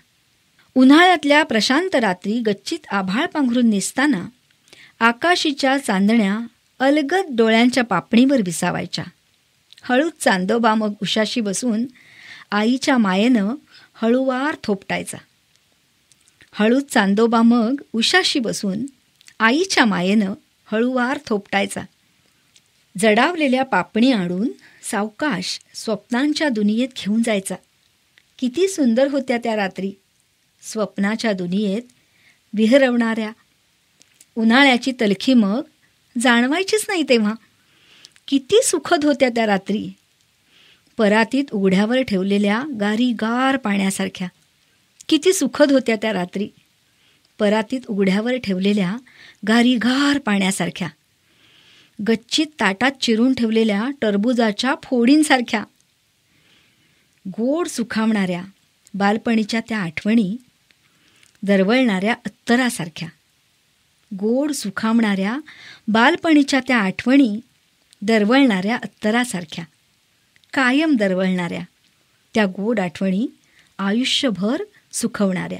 उन्हाळ्यातल्या प्रशांत रात्री गच्चीत आभाळ पांघरून निसताना आकाशीच्या चांदण्या अलगद डोळ्यांच्या पापणीवर विसावायच्या. हळूच चांदोबा मग उशाशी बसून आईच्या मायेनं हळूवार थोपटायचा. हळूच चांदोबा मग उशाशी बसून आईच्या मायेनं हळूवार थोपटायचा. जडावलेल्या पापणी आणून सावकाश स्वप्नांच्या दुनियेत घेऊन जायचा. किती सुंदर होत्या त्या रात्री, स्वप्नाच्या दुनियेत विहरवणाऱ्या. उन्हाळ्याची तलखी मग जाणवायचीच नाही तेव्हा. किती सुखद होत्या त्या रात्री, परातीत उघड्यावर ठेवलेल्या गारीगार पाण्यासारख्या. किती सुखद होत्या त्या रात्री, परातीत उघड्यावर ठेवलेल्या गारीगार पाण्यासारख्या. गच्चीत ताटात चिरून ठेवलेल्या टरबुजाच्या फोडींसारख्या. गोड सुखावणाऱ्या बालपणीच्या त्या आठवणी दरवळणाऱ्या अत्तरासारख्या. गोड सुखावणाऱ्या बालपणीच्या त्या आठवणी दरवळणाऱ्या अत्तरासारख्या. कायम दरवळणाऱ्या त्या गोड आठवणी आयुष्यभर सुखवणाऱ्या.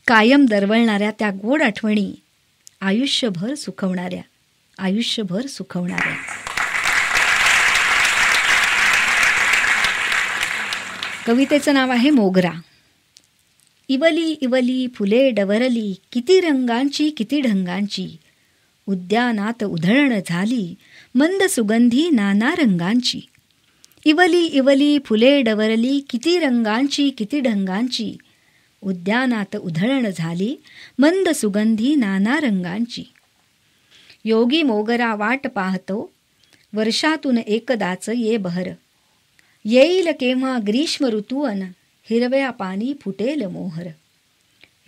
कायम दरवळणाऱ्या त्या गोड आठवणी आयुष्यभर सुखवणाऱ्या, आयुष्यभर सुखवणाऱ्या. कवितेचं नाव आहे मोगरा. इवली इवली फुले डवरली, किती रंगांची किती ढंगांची. उद्यानात उधळण झाली, मंद सुगंधी नाना रंगांची. इवली इवली फुले डवरली, किती रंगांची किती ढंगांची. उद्यानात उधळण झाली, मंद सुगंधी नाना रंगांची. योगी मोगरा वाट पाहतो, वर्षातून एकदाच ये बहर. येईल केव्हा ग्रीष्म ऋतू अन, हिरव्या पानी फुटेल मोहर.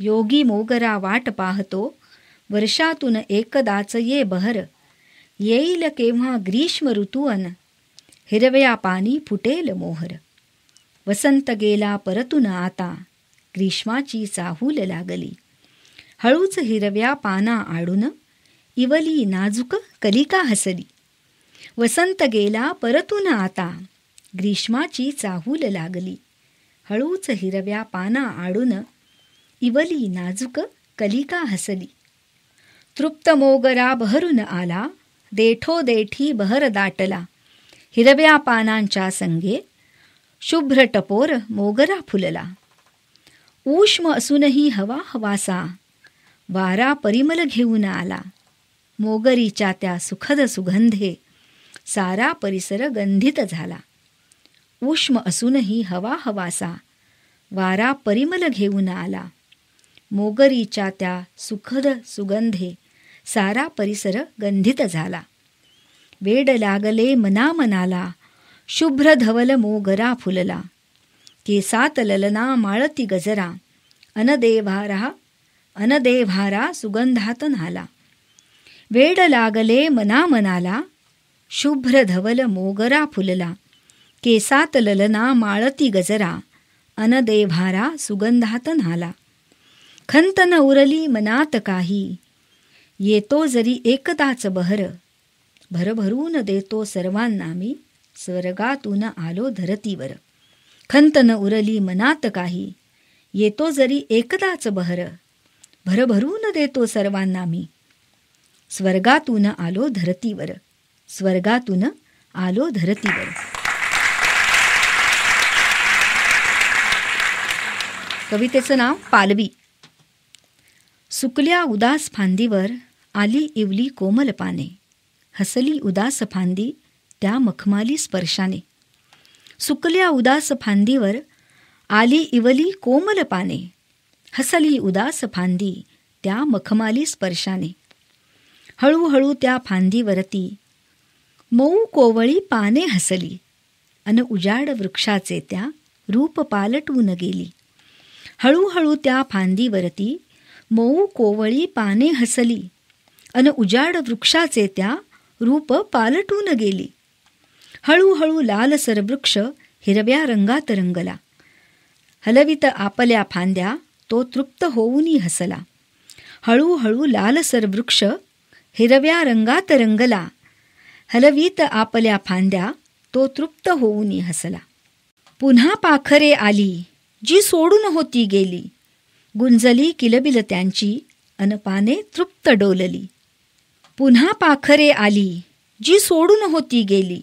योगी मोगरा वाट पाहतो, वर्षातून एकदाच ये बहर. येईल केव्हा ग्रीष्म ऋतू अन, हिरव्या पानी फुटेल मोहर. वसंत गेला परतून आता, ग्रीष्माची चाहूल लागली. हळूच हिरव्या पाना आडून, इवली नाजूक कलिका हसली. वसंत गेला परतून आता, ग्रीष्माची चाहूल लागली. हळूच हिरव्या पाना आडून, इवली नाजूक कलिका हसली. तृप्त मोगरा बहरून आला, देठो देठी बहर दाटला. हिरव्या पानांच्या संगे, शुभ्र टपोर मोगरा फुलला. उष्म असूनही हवा हवासा, वारा परिमल घेऊन आला. मोगरीच्या त्या सुखद सुगंधे, सारा परिसर गंधित झाला. उष्म असूनही हवा हवासा, वारा परिमल घेऊन आला. मोगरीच्या त्या सुखद सुगंधे, सारा परिसर गंधित झाला. वेड लागले मना मनाला, शुभ्र धवल मोगरा फुलला. केसात ललना माळती गजरा, अनदेभारा सुगंधात न्हाला. वेड लागले मना मनाला, शुभ्र धवल मोगरा फुलला. केसात ललना माळती गजरा, अनदेभारा सुगंधात न्हाला. खंत न उरली मनात काही, येतो जरी एकदाच बहर. भरभरून देतो सर्वांना मी, स्वर्गातून आलो धरतीवर. खंत न उरली मनात काही, येतो जरी एकदाच बहर. भरभरून देतो सर्वांना मी, स्वर्गातून आलो धरतीवर. स्वर्गातून आलो धरतीवर. कवितेचं नाव पालवी. सुकल्या उदास फांदीवर, आली इवली कोमल पाने. हसली उदास फांदी, त्या मखमाली स्पर्शाने. सुकल्या उदास फांदीवर, आली इवली कोमल पाने. हसली उदास फांदी, त्या मखमाली स्पर्शाने. हळूहळू त्या फांदीवरती, मऊ कोवळी पाने हसली. अन उजाड वृक्षाचे त्या, रूप पालटून गेली. हळूहळू त्या फांदीवरती, मऊ कोवळी पाने हसली. अन उजाड वृक्षाचे त्या, रूप पालटून गेली. हळूहळू लालसर वृक्ष, हिरव्या रंगात रंगला. हलवित आपल्या फांद्या, तो तृप्त होऊनी हसला. हळूहळू लालसर वृक्ष, हिरव्या रंगात रंगला. हलवीत आपल्या फांद्या, तो तृप्त होऊनी हसला. पुन्हा पाखरे आली, जी सोडून होती गेली. गुंजली किलबिल त्यांची, अन पाने तृप्त डोलली. पुन्हा पाखरे आली, जी सोडून होती गेली.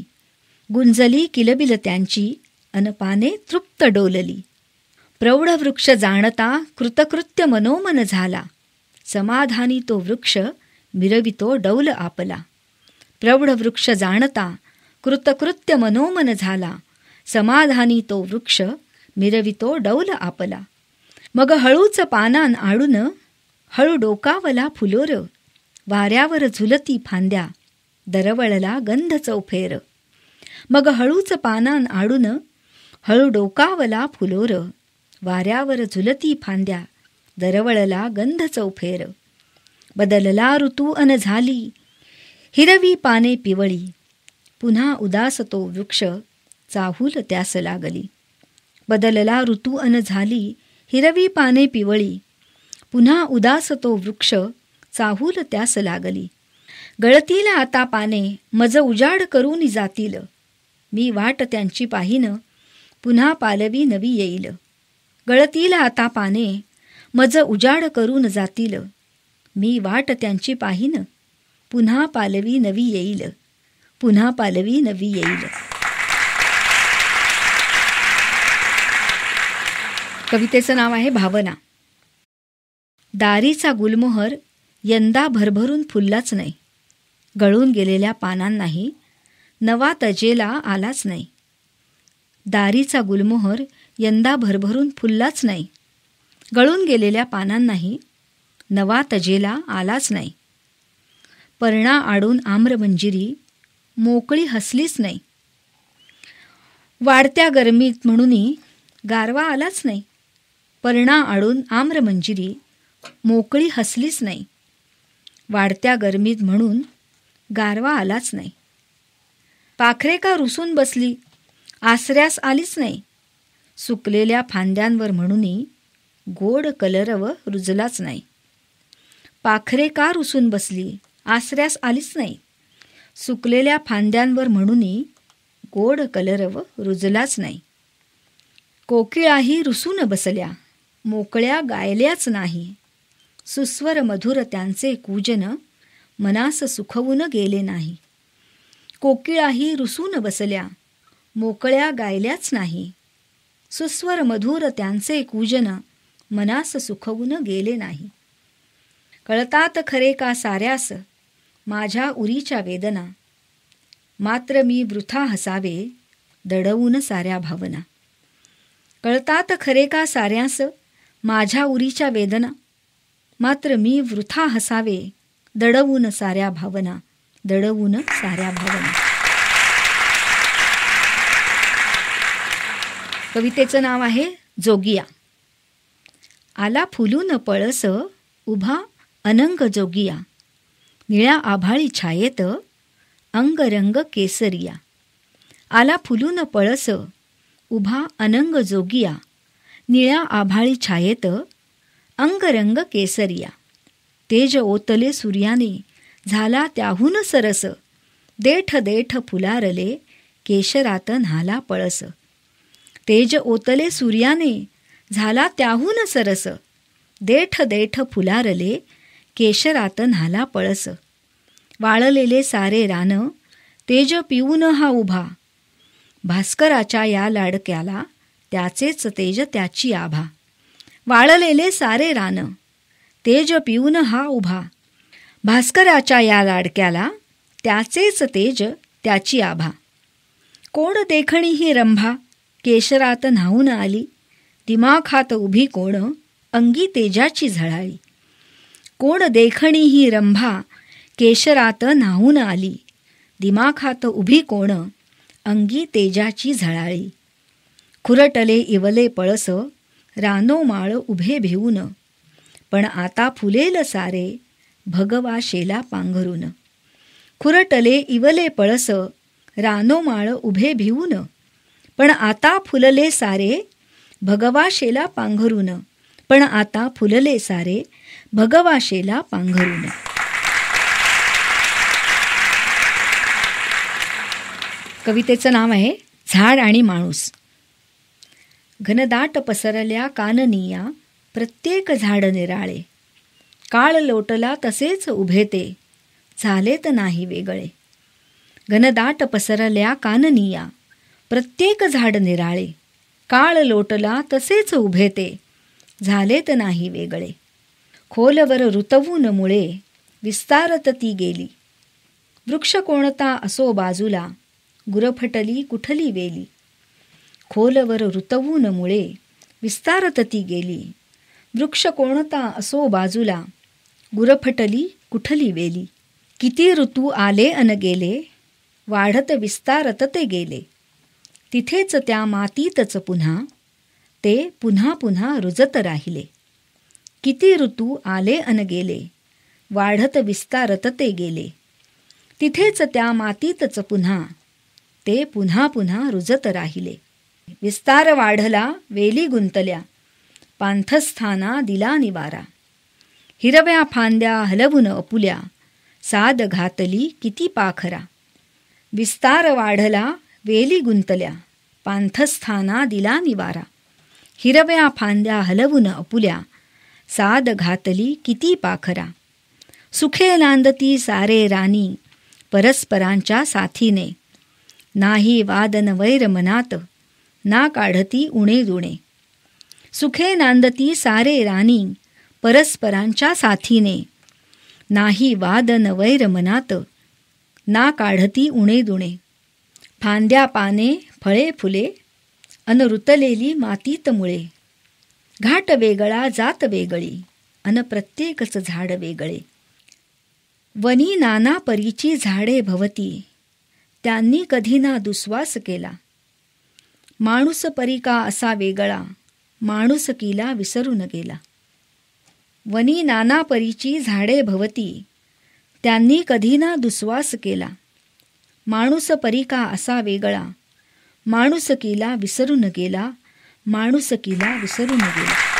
गुंजली किलबिल त्यांची, अन पाने तृप्त डोलली. प्रौढ वृक्ष जाणता, कृतकृत्य मनोमन झाला. समाधानी तो वृक्ष, मिरवितो डौल आपला. प्रौढ वृक्ष जाणता, कृतकृत्य मनोमन झाला. समाधानी तो वृक्ष, मिरवितो डौल आपला. मग हळूच पानान आडून, हळू डोकावला फुलोर. वाऱ्यावर झुलती फांद्या, दरवळला गंध चौफेर. मग हळूच पानान आडून, हळू डोकावला फुलोर. वाऱ्यावर झुलती फांद्या, दरवळला गंध चौफेर. बदलला ऋतू अन झाली, हिरवी पाने पिवळी. पुन्हा उदास तो वृक्ष, चाहूल त्यास लागली. बदलला ऋतू अन झाली, हिरवी पाने पिवळी. पुन्हा उदास तो वृक्ष, चाहूल त्यास लागली. गळतील आता पाने, मज उजाड करून जातील. मी वाट त्यांची पाहीन, पुन्हा पालवी नवी येईल. गळतील आता पाने, मज उजाड करून जातील. मी वाट त्यांची पाहीन, पुन्हा पालवी नवी येईल. पुन्हा पालवी नवी येईल. कवितेचं नाव आहे भावना. दारीचा गुलमोहर यंदा भरभरून फुललाच नाही. गळून गेलेल्या पानांनाही नवा तजेला आलाच नाही. दारीचा गुलमोहर यंदा भरभरून फुललाच नाही. गळून गेलेल्या पानांनाही नवा तजेला आलाच नाही. पर्णा आडून आम्रमंजिरी मोकळी हसलीच नाही. वाढत्या गरमीत म्हणूनही गारवा आलाच नाही. पर्णा आडून आम्रमंजिरी मोकळी हसलीच नाही. वाढत्या गरमीत म्हणून गारवा आलाच नाही. पाखरे का रुसून बसली आसऱ्यास आलीच नाही. सुकलेल्या फांद्यांवर म्हणूनही गोड कलरव रुजलाच नाही. पाखरे का रुसून बसली आसऱ्यास आलीच नाही. सुकलेल्या फांद्यांवर म्हणूनही गोड कलरव रुजलाच नाही. कोकिळाही रुसून बसल्या मोकळ्या गायल्याच नाही. सुस्वर मधुर त्यांचे कूजन मनास सुखवून गेले नाही. कोकिळाही रुसून बसल्या मोकळ्या गायल्याच नाही. सुस्वर मधुर त्यांचे कूजन मनास सुखवून गेले नाही. कळतात खरे का साऱ्यास माझ्या उरीच्या वेदना. मात्र मी वृथा हसावे दडवून साऱ्या भावना. कळतात खरे का साऱ्यास माझ्या उरीच्या वेदना. मात्र मी वृथा हसावे दडवून साऱ्या भावना. दडवून साऱ्या भावना. कवितेचं नाव आहे जोगिया. आला फुलून पळस उभा अनंग जोगिया. निळ्या आभाळी छायेत अंगरंग केसरिया. आला फुलून पळस उभा अनंग जोगिया. निळ्या आभाळी छायेत अंगरंग केसरिया. तेज ओतले सूर्याने झाला त्याहून सरस. देठ देठ फुलारले केशरात न्हाला पळस. तेज ओतले सूर्याने झाला त्याहून सरस. देठ देठ फुलारले केशरात न्हाला पळस. वाळलेले सारे रान तेज पिऊन हा उभा. भास्कराच्या या लाडक्याला त्याचेच तेज त्याची आभा. वाळलेले सारे रान तेज पिऊन हा उभा. भास्कराच्या या लाडक्याला त्याचेच तेज त्याची आभा. कोण देखणी ही रंभा केशरात न्हाऊन आली. दिमाखात उभी कोण अंगी तेजाची झळाळी. कोण देखणी ही रंभा केशरात न्हाऊन आली. दिमाखात उभी कोण अंगी तेजाची झळाळी. खुरटले इवले पळस रानोमाळ उभे भिवून. पण आता फुलेल सारे भगवा शेला पांघरून. खुरटले इवले पळस रानोमाळ उभे भिवून. पण आता फुलले सारे भगवा शेला पांघरून. पण आता फुलले सारे भगवा शेला पांघरून. कवितेचं नाव आहे झाड आणि माणूस. घनदाट पसरल्या काननिया प्रत्येक झाड निराळे. काळ लोटला तसेच उभे ते झालेत नाही वेगळे. घनदाट पसरल्या काननिया प्रत्येक झाड निराळे. काळ लोटला तसेच उभे ते झालेत नाही वेगळे. खोलवर रुतवून मुळे विस्तारत ती गेली. वृक्ष कोणता असो बाजूला गुरफटली कुठली वेली. खोलवर रुतवून मुळे विस्तारत ती गेली. वृक्ष कोणता असो बाजूला गुरफटली कुठली वेली. किती ऋतू आले अन गेले वाढत विस्तारत ते गेले. तिथेच त्या मातीतच पुन्हा ते पुन्हा पुन्हा रुजत राहिले. किती ऋतू आले अन गेले वाढत विस्तारत ते गेले. तिथेच त्या मातीतच पुन्हा ते पुन्हा पुन्हा रुजत राहिले. विस्तार वाढला वेली गुंतल्या पांथस्थाना दिला निवारा. हिरव्या फांद्या हलवून अपुल्या साद घातली किती पाखरा. विस्तार वाढला वेली गुंतल्या पांथस्थाना दिला निवारा. हिरव्या फांद्या हलवून अपुल्या साद घातली किती पाखरा. सुखे नांदती सारे रानी परस्परांच्या साथीने. नाही वादन वैर मनात ना काढती उणे दुणे. सुखे नांदती सारे रानी परस्परांच्या साथीने. नाही वाद न वैर मनात, ना काढती उणे दुणे. फांद्या पाने फळे फुले, अन रुतलेली मातीत मुळे. घाट वेगळा जात वेगळी, अन प्रत्येकच झाड वेगळे. वनी नाना परीची झाडे भवती, त्यांनी कधी ना दुस्वास केला. माणूस परिका असा वेगळा, माणुसकीला विसरून गेला. वनी नाना परीची झाडे भवती, त्यांनी कधी ना दुस्वास केला. माणूस परिका असा वेगळा, माणुसकीला विसरून गेला. माणुसकीला विसरून गेला.